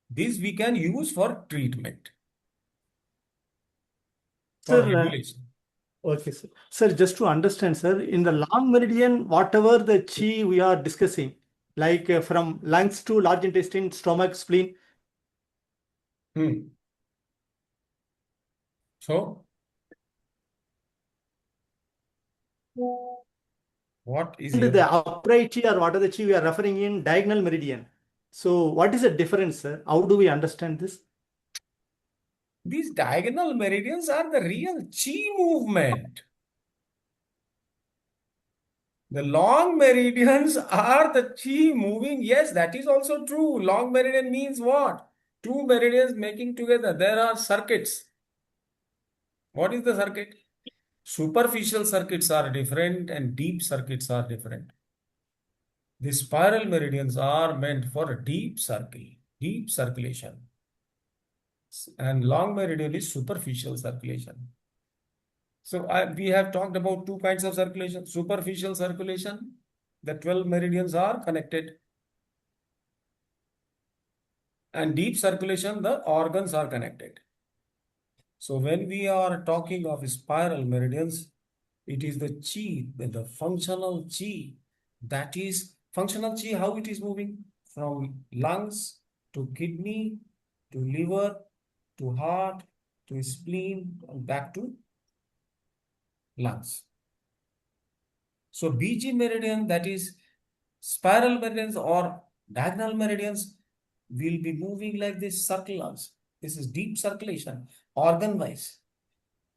This we can use for treatment. For regulation. Okay, sir. Sir, just to understand, sir, in the long meridian, whatever the chi we are discussing, like from lungs to large intestine, stomach, spleen. So, what is the upright chi or what are the chi we are referring in diagonal meridian? So, what is the difference, sir? How do we understand this? These diagonal meridians are the real chi movement. The long meridians are the chi moving. Yes, that is also true. Long meridian means what? 2 meridians making together. There are circuits. What is the circuit? Superficial circuits are different and deep circuits are different. The spiral meridians are meant for a deep circulation. And long meridian is superficial circulation. So we have talked about 2 kinds of circulation. Superficial circulation, the 12 meridians are connected. And deep circulation, the organs are connected. So when we are talking of spiral meridians, it is the chi, the functional chi. That is functional chi, how it is moving from lungs to kidney to liver to heart to spleen and back to lungs. So BG meridian, that is spiral meridians or diagonal meridians, will be moving like this circulars. This is deep circulation, organ-wise.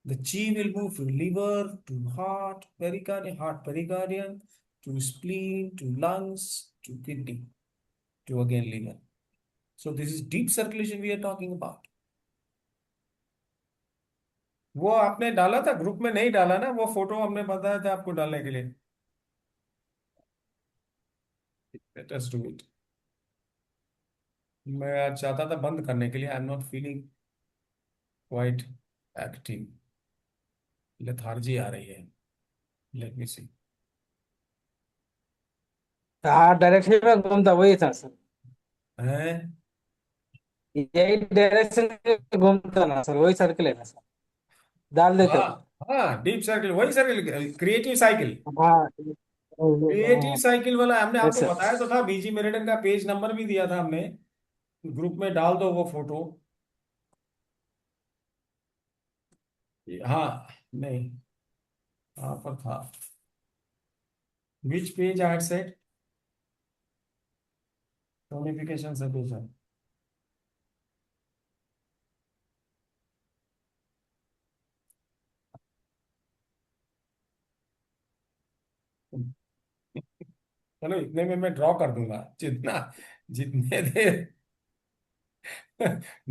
The chi will move from liver to heart pericardium, to spleen, to lungs, to kidney, to again liver. So this is deep circulation we are talking about. वो आपने डाला था group में, नहीं डाला ना वो photo, हमने बताया था आपको डालने के लिए. Let us do it. मैं आज चाहता था बंद करने के लिए. I am not feeling quite active. Lethargy आ रही है. Let me see. हाँ, डायरेक्शन में घूमता वही था सर. हैं? यही डायरेक्शन में घूमता ना सर, वही सर्कल है ना सर, डाल देते हो. हाँ, डीप सर्किल, वही सर्किल, क्रिएटिव साइकिल. हाँ, क्रिएटिव साइकिल वाला हमने yes, आपको sir. बताया तो था. बीजी मेरिडियन का पेज नंबर भी दिया था हमने. ग्रुप में डाल दो वो फोटो. हाँ, नहीं, कहाँ पर था? Which page I had said? Tonification से पेज है. चलो इतने में मैं ड्रॉ कर दूंगा, जितना जितने देर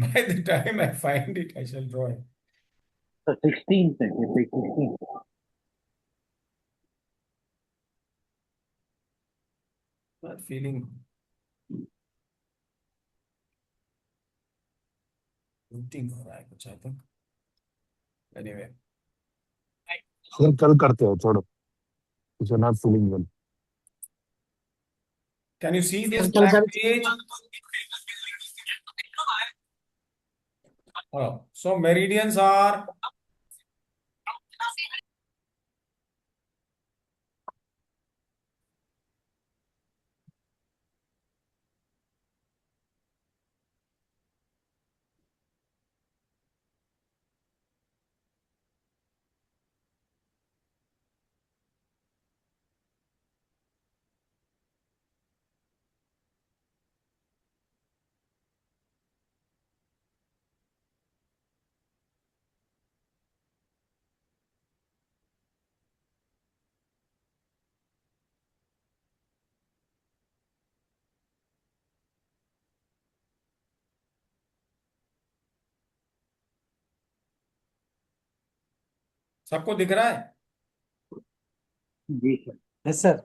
by the time I find it I shall draw it. तो 16 से 16। Not feeling rooting हो रहा है कुछ, आई थिंक। एनीवे, कल करते हो, छोड़ो, not feeling well. Can you see this चल black sir. Page? So meridians are सबको दिख रहा है? जी सर। Yes sir.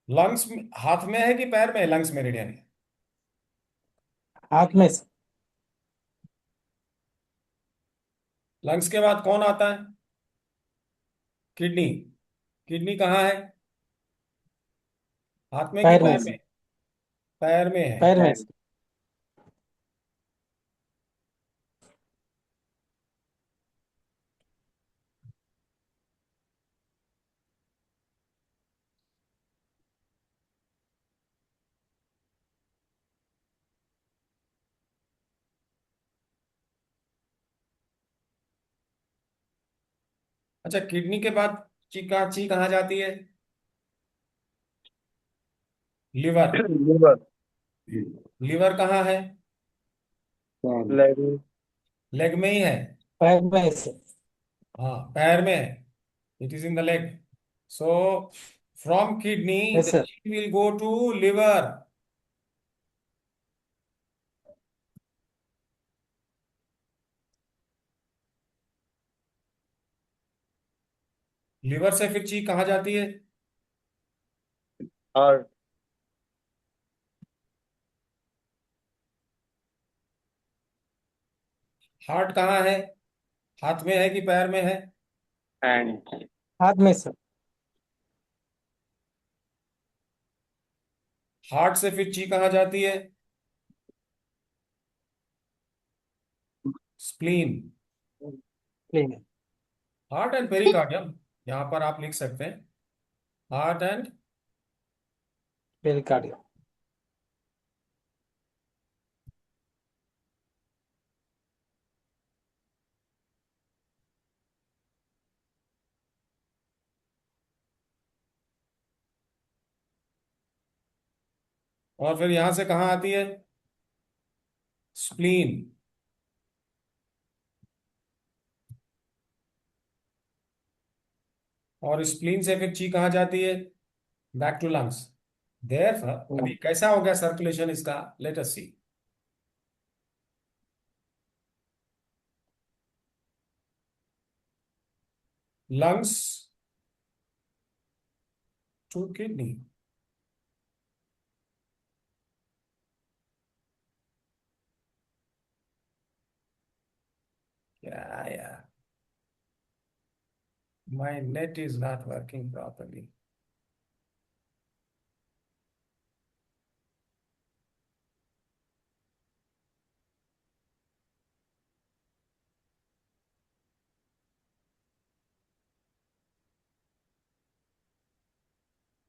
लंग्स हाथ में है कि पैर में? लंग्स मेरिडियन है हाथ में सर। लंग्स के बाद कौन आता है? किडनी। किडनी कहाँ है? हाथ में कि पैर में पैर सर। में? पैर में है। पैर में सर। अच्छा, किडनी के बाद ची कहाँ जाती है? लिवर। लिवर। लिवर कहाँ है? लेग। लेग में ही है। पैर में सर। हाँ, पैर में है। It is in the leg. So from kidney yes the sir. Will go to liver. Liver से फिर ची कहाँ जाती है? हार्ट। हार्ट कहाँ है? हाथ में है कि पैर में है? हैंड। हाथ में सर। हार्ट से फिर ची कहाँ जाती है? स्प्लीन। प्लेन है। हार्ट एंड पेरिकार्डियम, यहाँ पर आप लिख सकते हैं हार्ट एंड। पेरिकार्डियम। और फिर यहां से कहाँ आती है? स्प्लीन। और स्प्लीन से फिर ची कहाँ जाती है? Back to lungs. देयर अभी कैसा हो गया सर्कुलेशन इसका? Let us see. Lungs to kidney. क्या यार, my net is not working properly.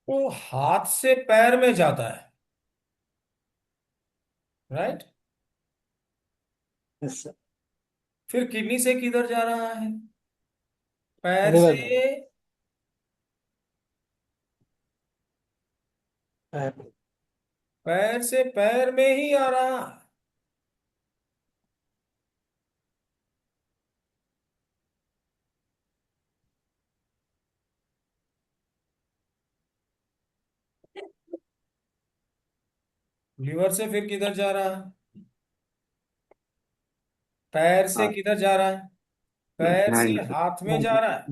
वो हाथ से पैर में जाता है, राइट? Yes sir. फिर किडनी से किधर जा रहा है? पैर लिवर से। में। पैर में। पैर से पैर में ही आ रहा है। लीवर से फिर किधर जा रहा है? पैर से हाँ किधर जा रहा है? पैर से हैंड हाथ में जा रहा है।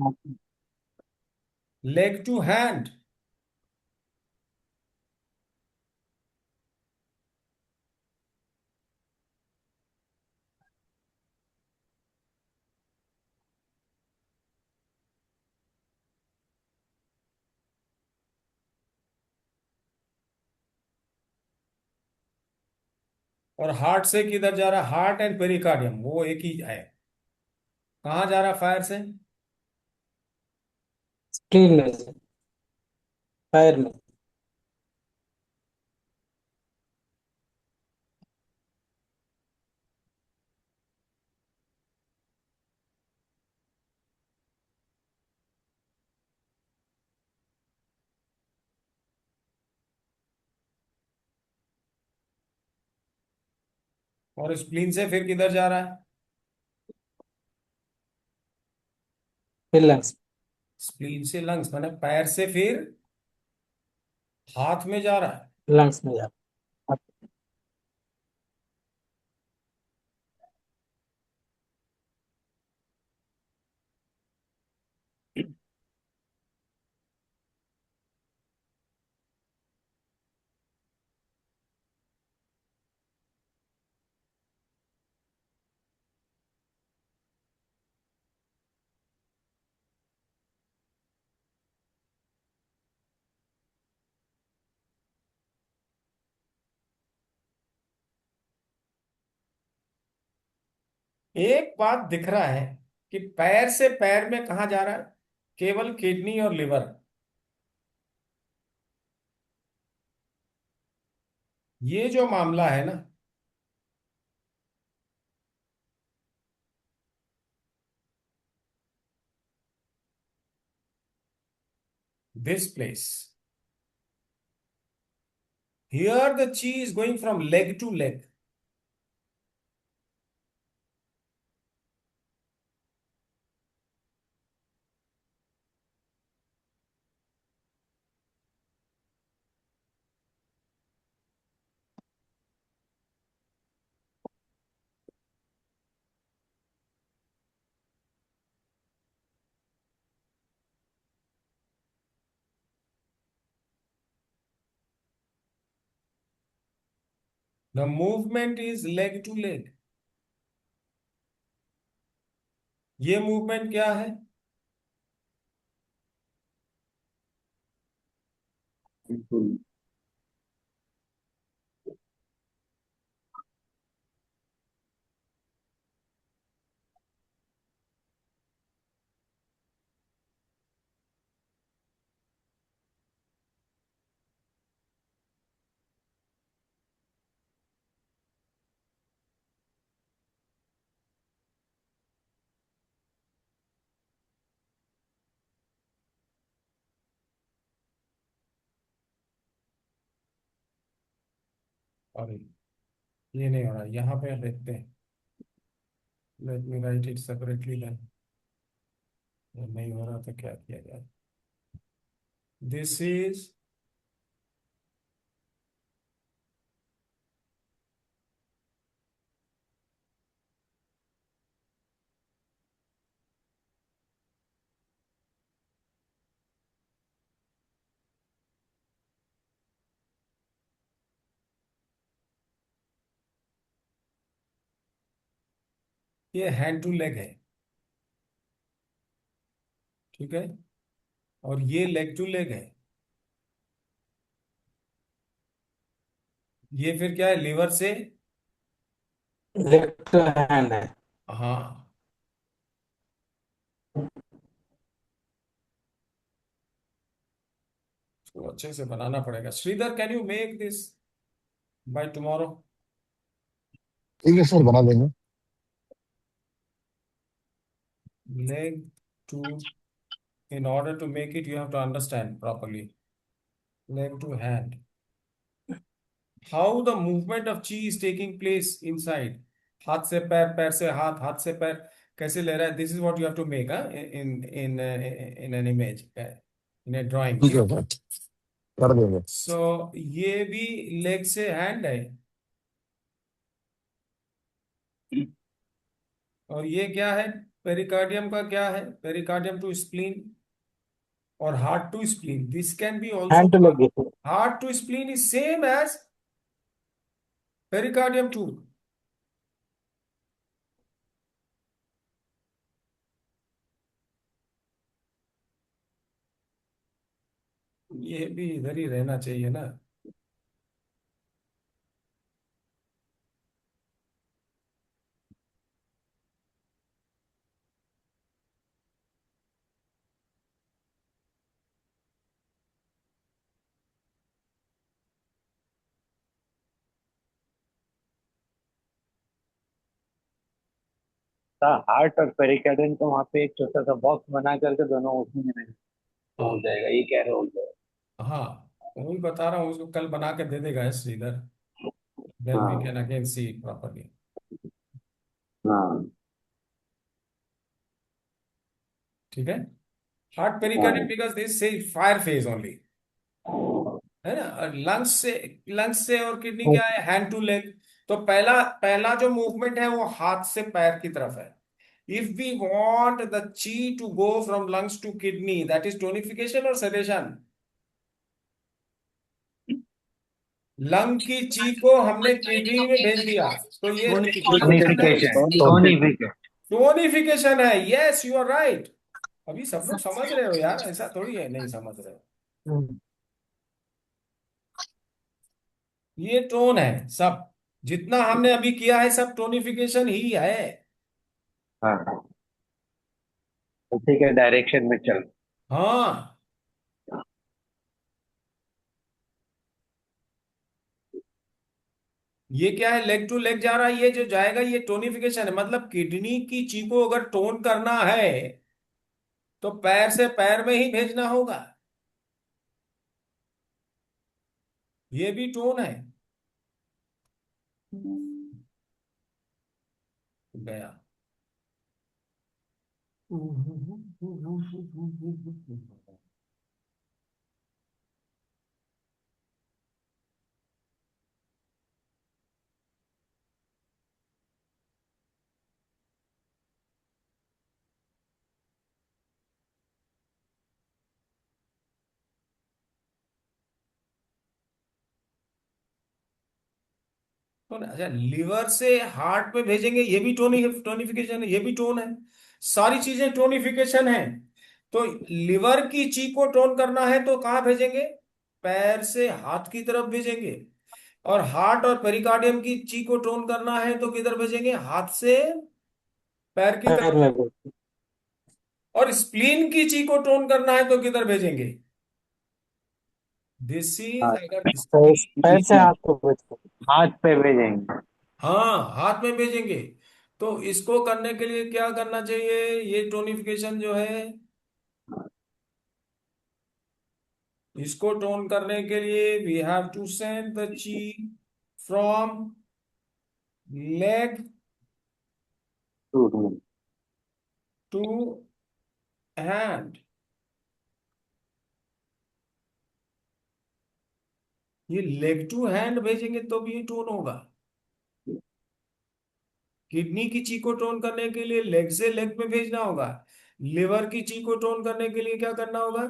Leg to hand. और हार्ट से किधर जा रहा है? हार्ट एंड पेरिकार्डियम वो एक ही है। कहाँ जा रहा है फायर से? स्प्लीन में से, पैर में। और स्प्लीन से फिर किधर जा रहा है? फिर लंग्स। स्प्लीन से लंग्स, माने पैर से फिर हाथ में जा रहा है। लंग्स में जा। एक बात दिख रहा है कि पैर से पैर में कहा जा रहा है? केवल किडनी और लिवर। ये जो मामला है ना, this place, here the chi is going from leg to leg. The movement is leg to leg. ये मूवमेंट क्या है? अरे ये नहीं हो रहा, यहाँ पे देखते हैं। Let me write it separately then. ये नहीं हो रहा तो क्या किया जाए? दिस इज ये हैंड टू लेग है, ठीक है। और ये लेग टू लेग है। ये फिर क्या है? लीवर से। लेफ्ट हैंड है। हाँ, तो अच्छे से बनाना पड़ेगा। Sridhar, can you make this by tomorrow? ठीक है सर, बना देंगे। Leg to, in order to make it, you have to understand properly. Leg to hand. How the movement of chi is taking place inside. हाथ से पैर, पैर से हाथ, हाथ से पैर कैसे ले रहा है? This is what you have to make in an image, in a drawing. ठीक है सर। कर देंगे। सो ये भी लेग से हैंड है, और ये क्या है, पेरिकार्डियम का क्या है, पेरिकार्डियम टू स्प्लीन और heart to spleen. This can be also, hand to leg. Heart to spleen is same as pericardium to. ये भी इधर ही रहना चाहिए ना. हार्ट और पेरिकार्डियम को वहाँ पे एक छोटा सा बॉक्स बना करके दोनों उसमें हो हाँ जाएगा, ये कह रहे हो जाएगा। हाँ, वही बता रहा हूँ, उसको कल बना के दे देगा श्रीधर. देन वी हाँ कैन अगेन सी प्रॉपरली. हाँ ठीक है. हार्ट पेरिकार्डियम हाँ बिकॉज दिस से फायर फेज ओनली, है ना. और लंग्स से और किडनी क्या है, हैंड टू लेग. तो पहला पहला जो मूवमेंट है वो हाथ से पैर की तरफ है. If we want the chi to go from lungs to kidney, that is tonification और सेडेशन. लंग की ची को हमने किडनी में भेज दिया, तो ये टोनिफिकेशन है, टोनिफिकेशन, टोनिफिकेशन। टोनिफिकेशन है. Yes you are right. अभी सब लोग समझ रहे हो यार, ऐसा थोड़ी है नहीं समझ रहे हो. ये टोन है सब, जितना हमने अभी किया है सब टोनिफिकेशन ही है. हाँ, उसी के डायरेक्शन में चल। हाँ, ये क्या है, लेग टू लेग जा रहा है, ये जो जाएगा ये टोनिफिकेशन है. मतलब किडनी की ची को अगर टोन करना है तो पैर से पैर में ही भेजना होगा. ये भी टोन है. गया. तो अच्छा, लिवर से हार्ट में भेजेंगे, ये भी टोनिफिकेशन है, ये भी टोन है. सारी चीजें टोनिफिकेशन है. तो लिवर की ची को टोन करना है तो कहाँ भेजेंगे, पैर से हाथ की तरफ भेजेंगे. और हार्ट और पेरिकार्डियम की ची को टोन करना है तो किधर भेजेंगे, हाथ से पैर की पैर तरफ. में भी. और स्प्लीन की ची को टोन करना है तो किधर भेजेंगे. दिस इज, हाँ, अगर तो इस पैर से ठीक, हाथ को भेजो. हाथ पे भेजेंगे। हाँ हाथ में भेजेंगे. तो इसको करने के लिए क्या करना चाहिए, ये टोनिफिकेशन जो है, इसको टोन करने के लिए we have to send the chi from leg to to hand. ये लेग टू हैंड भेजेंगे तो भी ये टोन होगा. किडनी की ची को टोन करने के लिए लेग से लेग में भेजना होगा. लिवर की ची को टोन करने के लिए क्या करना होगा,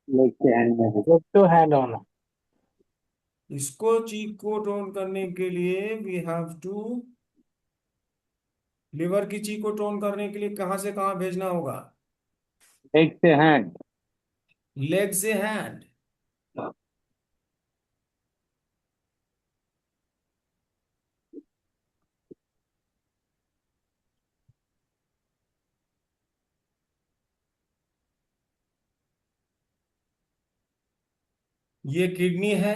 लेग से हैंड में भेज। लेग टू हैंड होना. इसको ची को टोन करने के लिए वी हैव टू, लिवर की ची को टोन करने के लिए कहां से कहां भेजना होगा, लेग से हैंड। लेग से हैंड. ये किडनी है,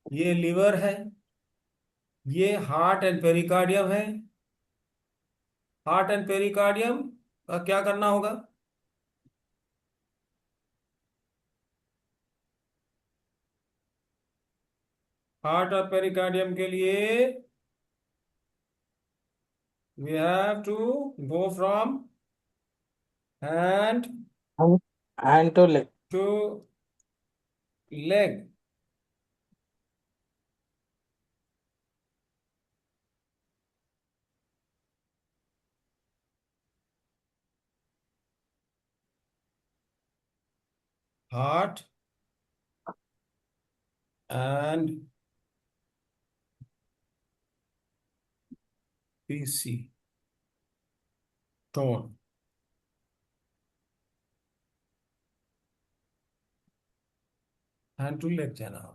ये लिवर है, ये हार्ट एंड पेरिकार्डियम है. हार्ट एंड पेरिकार्डियम का क्या करना होगा, हार्ट और पेरिकार्डियम के लिए we have to go from hand hand to leg. To leg, heart, and PC, tone. Hand to leg janaab.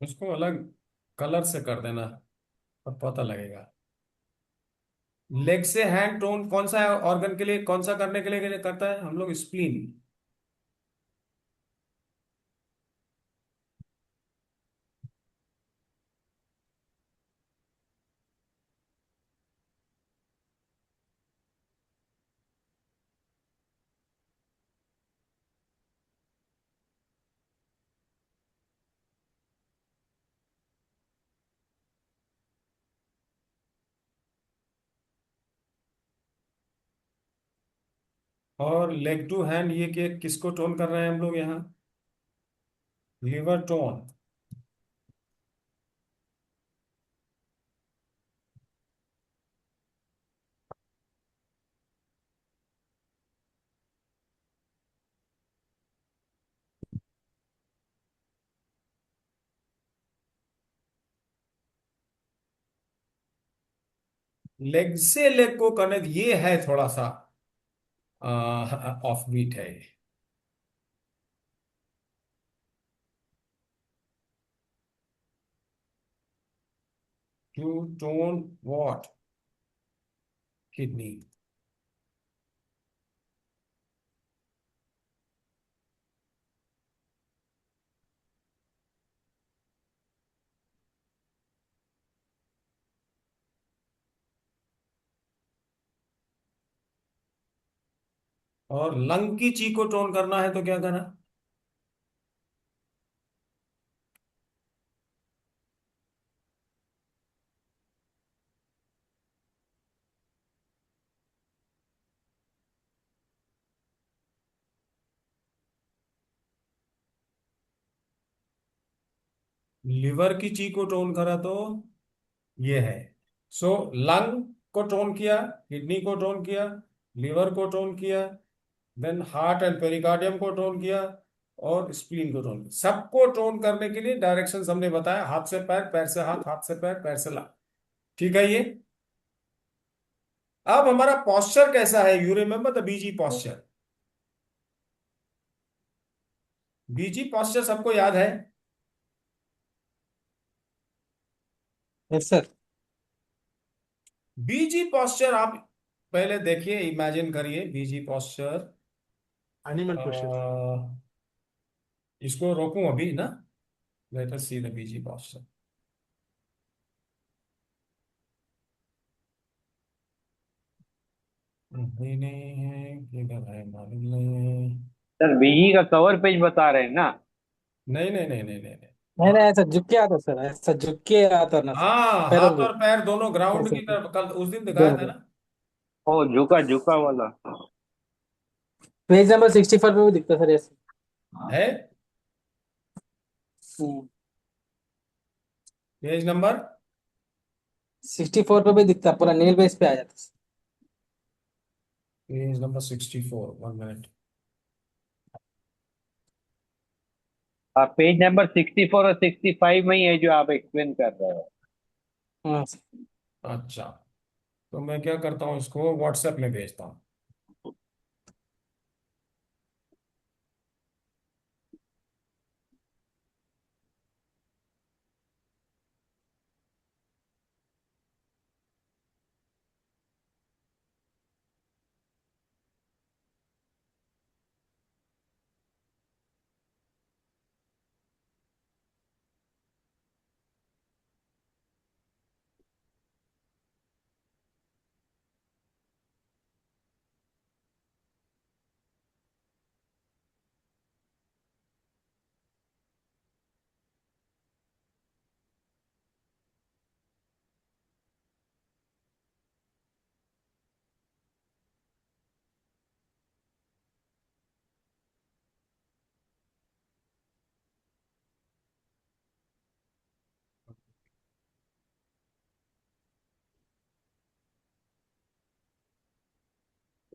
उसको अलग कलर से कर देना, अब पता लगेगा। लेग से हैंड टोन कौन सा ऑर्गन के लिए, कौन सा करने के लिए करता है हम लोग? स्प्लीन। और लेग टू हैंड ये किसको टोन कर रहे हैं हम लोग यहाँ? Liver tone. लेग से लेग को कनेक्ट, ये है थोड़ा सा ऑफ बीट है ये। To tone what? किडनी। और लंग की ची को टोन करना है तो क्या करना? लिवर की ची को टोन करा तो ये है। सो लंग को टोन किया, किडनी को टोन किया, लिवर को टोन किया, देन हार्ट एंड पेरिकार्डियम को टोन किया, और स्प्लीन को टोन किया। सबको टोन करने के लिए डायरेक्शंस हमने बताया, हाथ से पैर, पैर से हाथ, हाथ से पैर, पैर से लांग। ठीक है ये। अब हमारा पॉस्चर कैसा है? You remember the BG posture? BG posture सबको याद है? Yes sir. बीजी पॉस्चर आप पहले देखिए, इमेजिन करिए बीजी पॉस्चर। Animal posture. इसको रोकूं अभी ना? Let us see the BG posture. नहीं है, किधर है मालूम नहीं। सर बीई का कवर पेज बता रहे हैं ना? नहीं नहीं नहीं नहीं नहीं नहीं। नहीं नहीं, ऐसा झुक के आता सर, ऐसा झुक के आता ना सर। हाँ, पैरों हाथ को और पैर दोनों ग्राउंड ऐसे की तरफ, कल उस दिन दिखाया था दोनों। ना। ओ झुका झुका वाला। पेज नंबर 64 पे भी दिखता सर ऐसे। है हम्म, पेज नंबर 64 पे भी दिखता, पूरा नील बेस पे आ जाता sir. Page number 64, 1 minute. Page number 64 और 65 में ही है जो आप एक्सप्लेन कर रहे हो। हाँ सर। अच्छा, तो मैं क्या करता हूँ, इसको व्हाट्सएप में भेजता हूँ।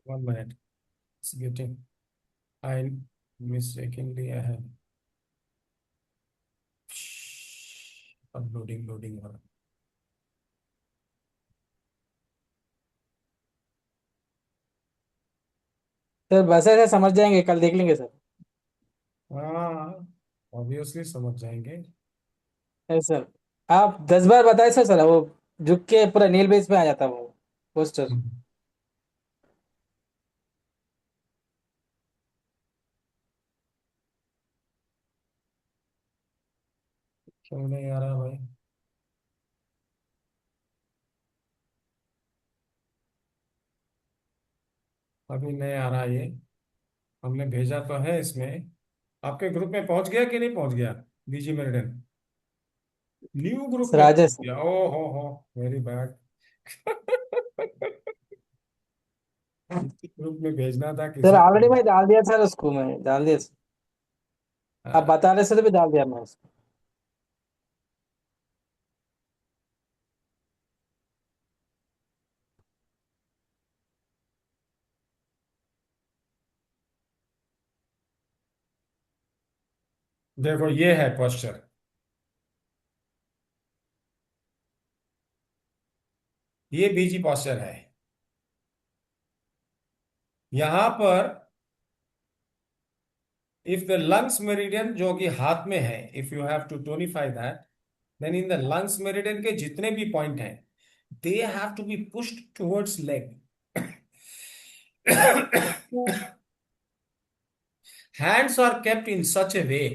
One minute. It's getting. I mistakenly I have uploading loading हो रहा सर बस ऐसे समझ जाएंगे, कल देख लेंगे सर। है। हाँ, ऑब्वियसली समझ जाएंगे। Yes sir. आप 10 बार बताए सर, सर वो झुक के पूरा नील बेस पे आ जाता वो पोस्टर। क्यों नहीं आ रहा भाई? अभी नहीं आ रहा ये। हमने भेजा तो है इसमें। आपके ग्रुप में पहुंच गया कि नहीं पहुंच गया? बीजी मेरिडियन न्यू ग्रुप सर में आ जाए पहुंच सर। गया। ओ हो, वेरी बैड। ग्रुप में भेजना था सर किसी ऑलरेडी को। मैं डाल दिया सर, उसको मैं डाल दिया सर। आप हाँ, बता रहे सर, भी डाल दिया मैं उसको। देखो ये है पोस्चर। ये बीजी पोस्चर है। यहां पर इफ द लंग्स मेरिडियन जो कि हाथ में है, if you have to tonify that, then in the lungs meridian के जितने भी पॉइंट हैं, they have to be pushed towards leg. Hands are kept in such a way,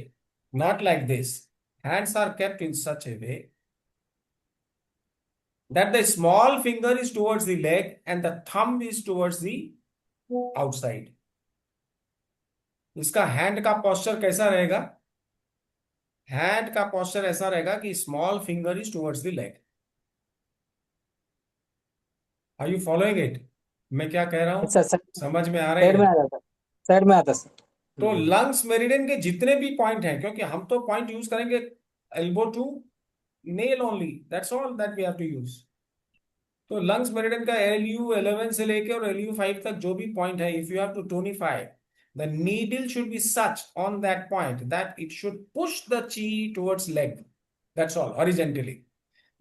not like this. Hands are kept in such a way that the small finger is towards the leg and the thumb is towards the outside. इसका hand का posture कैसा रहेगा? Hand का posture ऐसा रहेगा कि small finger is towards the leg. Are you following it? मैं क्या कह रहा हूं? अच्छा सर, समझ में आ रहा साइड में है? आ जाता, साइड में आता सर। तो लंग्स मेरिडियन के जितने भी पॉइंट हैं, क्योंकि हम तो पॉइंट यूज करेंगे elbow to nail only, that's all that we have to use. तो लंग्स मेरिडियन का LU11 से लेके और LU5 तक जो भी पॉइंट है, if you have to tonify, the needle should be such on that point that it should push the chi towards leg, that's all, horizontally.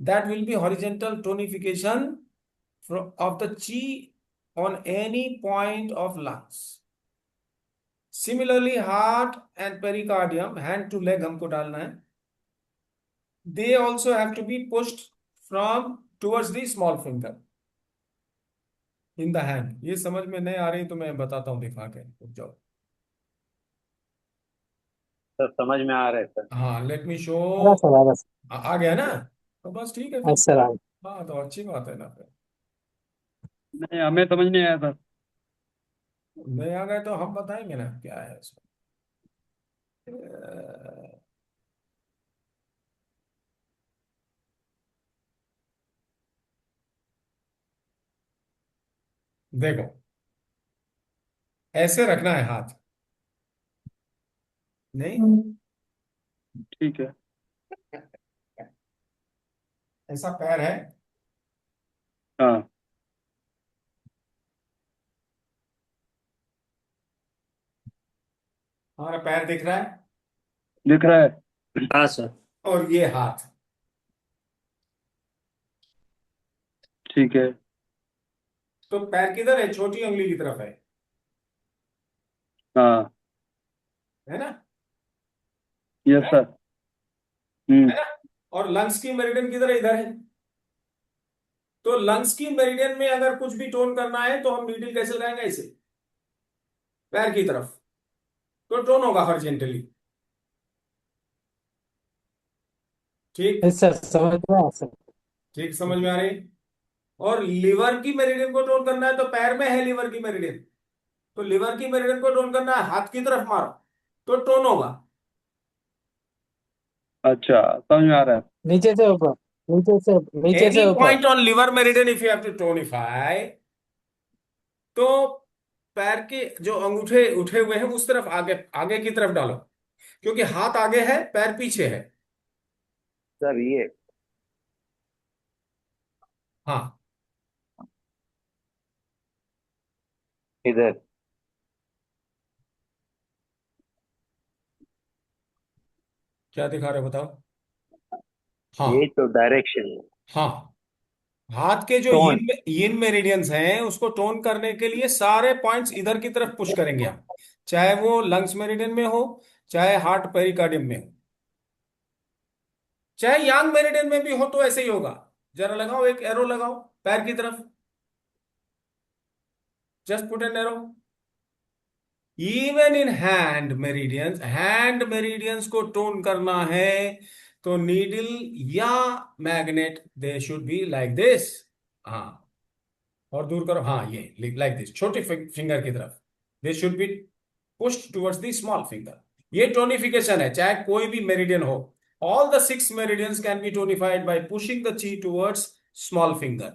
That will be horizontal tonification of the chi on any point of lungs. Similarly, heart and pericardium, hand to leg हमको डालना है, they also have to be pushed from towards the small finger in the hand. ये समझ में नहीं आ रही तो मैं बताता हूँ दिखा के, रुक जाओ। सर समझ में आ रहा है सर। हाँ, लेट मी शो। आ रहा सर, आ रहा सर। आ गया ना? तो बस ठीक है फिर। अच्छा सर, आ गया। हाँ, तो अच्छी बात है ना फिर। नहीं, हमें समझ नहीं आया सर। नहीं आ गए तो हम बताएंगे ना क्या है इसमें। देखो, ऐसे रखना है हाथ, नहीं ठीक है। ऐसा पैर है, हाँ, हमारा पैर दिख रहा है, दिख रहा है। हाँ सर। और ये हाथ। ठीक है। तो पैर किधर है? छोटी उंगली की तरफ हाँ है ना? यस है सर। है ना? और लंग्स की मेरिडियन किधर है? इधर है। तो लंग्स की मेरिडियन में अगर कुछ भी टोन करना है तो हम नीडल कैसे लगाएंगे? इसे पैर की तरफ, तो टोन होगा हॉरिजॉन्टली। ठीक। यस सर, समझ में आया सर। ठीक, समझ में आ रही? और लिवर की मेरिडियन को टोन करना है तो पैर में है लिवर की मेरिडियन, तो लिवर की मेरिडियन को टोन करना है, हाथ की तरफ मारो तो टोन होगा। अच्छा समझ में आ रहा है। नीचे से ऊपर, नीचे एनी से ऊपर। Point on liver meridian if you have to tonify, तो पैर के जो अंगूठे उठे हुए हैं उस तरफ आगे आगे की तरफ डालो, क्योंकि हाथ आगे है पैर पीछे है। सर ये हाँ, इधर क्या दिखा रहे हो बताओ? ये हाँ तो डायरेक्शन हाँ, हाथ के जो टोन। यिन मेरिडियंस हैं उसको टोन करने के लिए सारे पॉइंट्स इधर की तरफ पुश करेंगे हम, चाहे वो लंग्स मेरिडियन में हो, चाहे हार्ट पेरिकार्डियम में हो, चाहे यांग मेरिडियन में भी हो, तो ऐसे ही होगा। जरा लगाओ, एक एरो लगाओ पैर की तरफ, just put an arrow. Even in hand meridians को टोन करना है तो नीडल या magnet they should be like this. हाँ, और दूर करो, हाँ ये लाइक दिस, छोटे फिंगर की तरफ, they should be pushed towards the small finger. ये टोनिफिकेशन है, चाहे कोई भी मेरिडियन हो। All the 6 meridians can be tonified by pushing the chi towards small finger.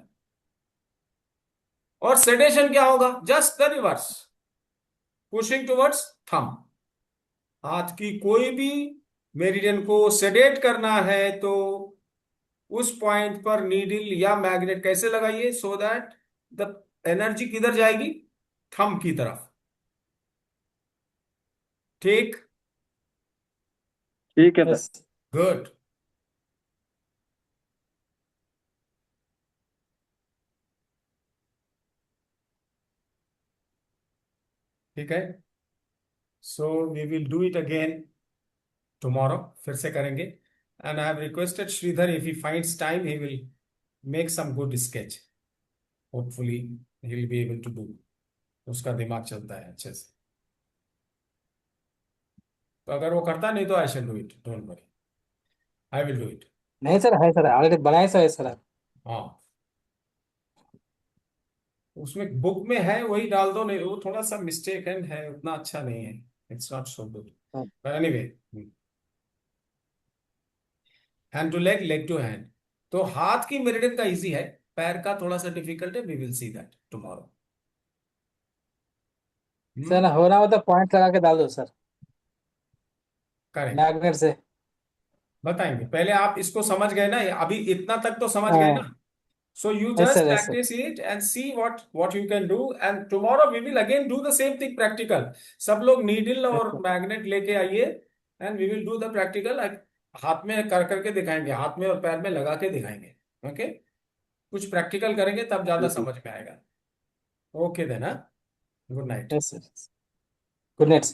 और सेडेशन क्या होगा? Just the reverse, pushing towards thumb. हाथ की कोई भी मेरिडियन को सेडेट करना है तो उस पॉइंट पर नीडल या मैग्नेट कैसे लगाइए, सो दैट द एनर्जी किधर जाएगी? थंब की तरफ। ठीक। ठीक है सर। यस। गुड। ठीक है, so we will do it again tomorrow, फिर से करेंगे। And I have requested Sridhar, if he finds time he will make some good sketch, hopefully he will be able to do. उसका दिमाग चलता है अच्छे से, तो अगर वो करता नहीं तो I shall do it, don't worry, I will do it. नहीं सर, है सर, ऑलरेडी बनाए सर, है सर। हाँ, उसमें बुक में है वही डाल दो, नहीं वो थोड़ा सा मिस्टेक है, उतना अच्छा नहीं है, it's not so good, but anyway. Hand to leg, leg to hand. तो हाथ की मेरिडियन का इजी है, पैर का थोड़ा सा डिफिकल्ट है, we will see that tomorrow. Sir हो रहा हो तो पॉइंट लगा के डाल दो सर, करें, मैग्नेट से। बताएंगे, पहले आप इसको समझ गए ना, अभी इतना तक तो समझ गए हाँ। ना? So you yes just sir, yes sir. practice it and see what you can do, and tomorrow we will again do the same thing practical. सब लोग नीडल यस और सर। मैग्नेट लेके आइए, and we will do the practical। हाथ में कर करके दिखाएंगे, हाथ में और पैर में लगा के दिखाएंगे। ओके, कुछ प्रैक्टिकल करेंगे तब ज्यादा समझ में आएगा। ओके देना, good night. Yes sir. Good night.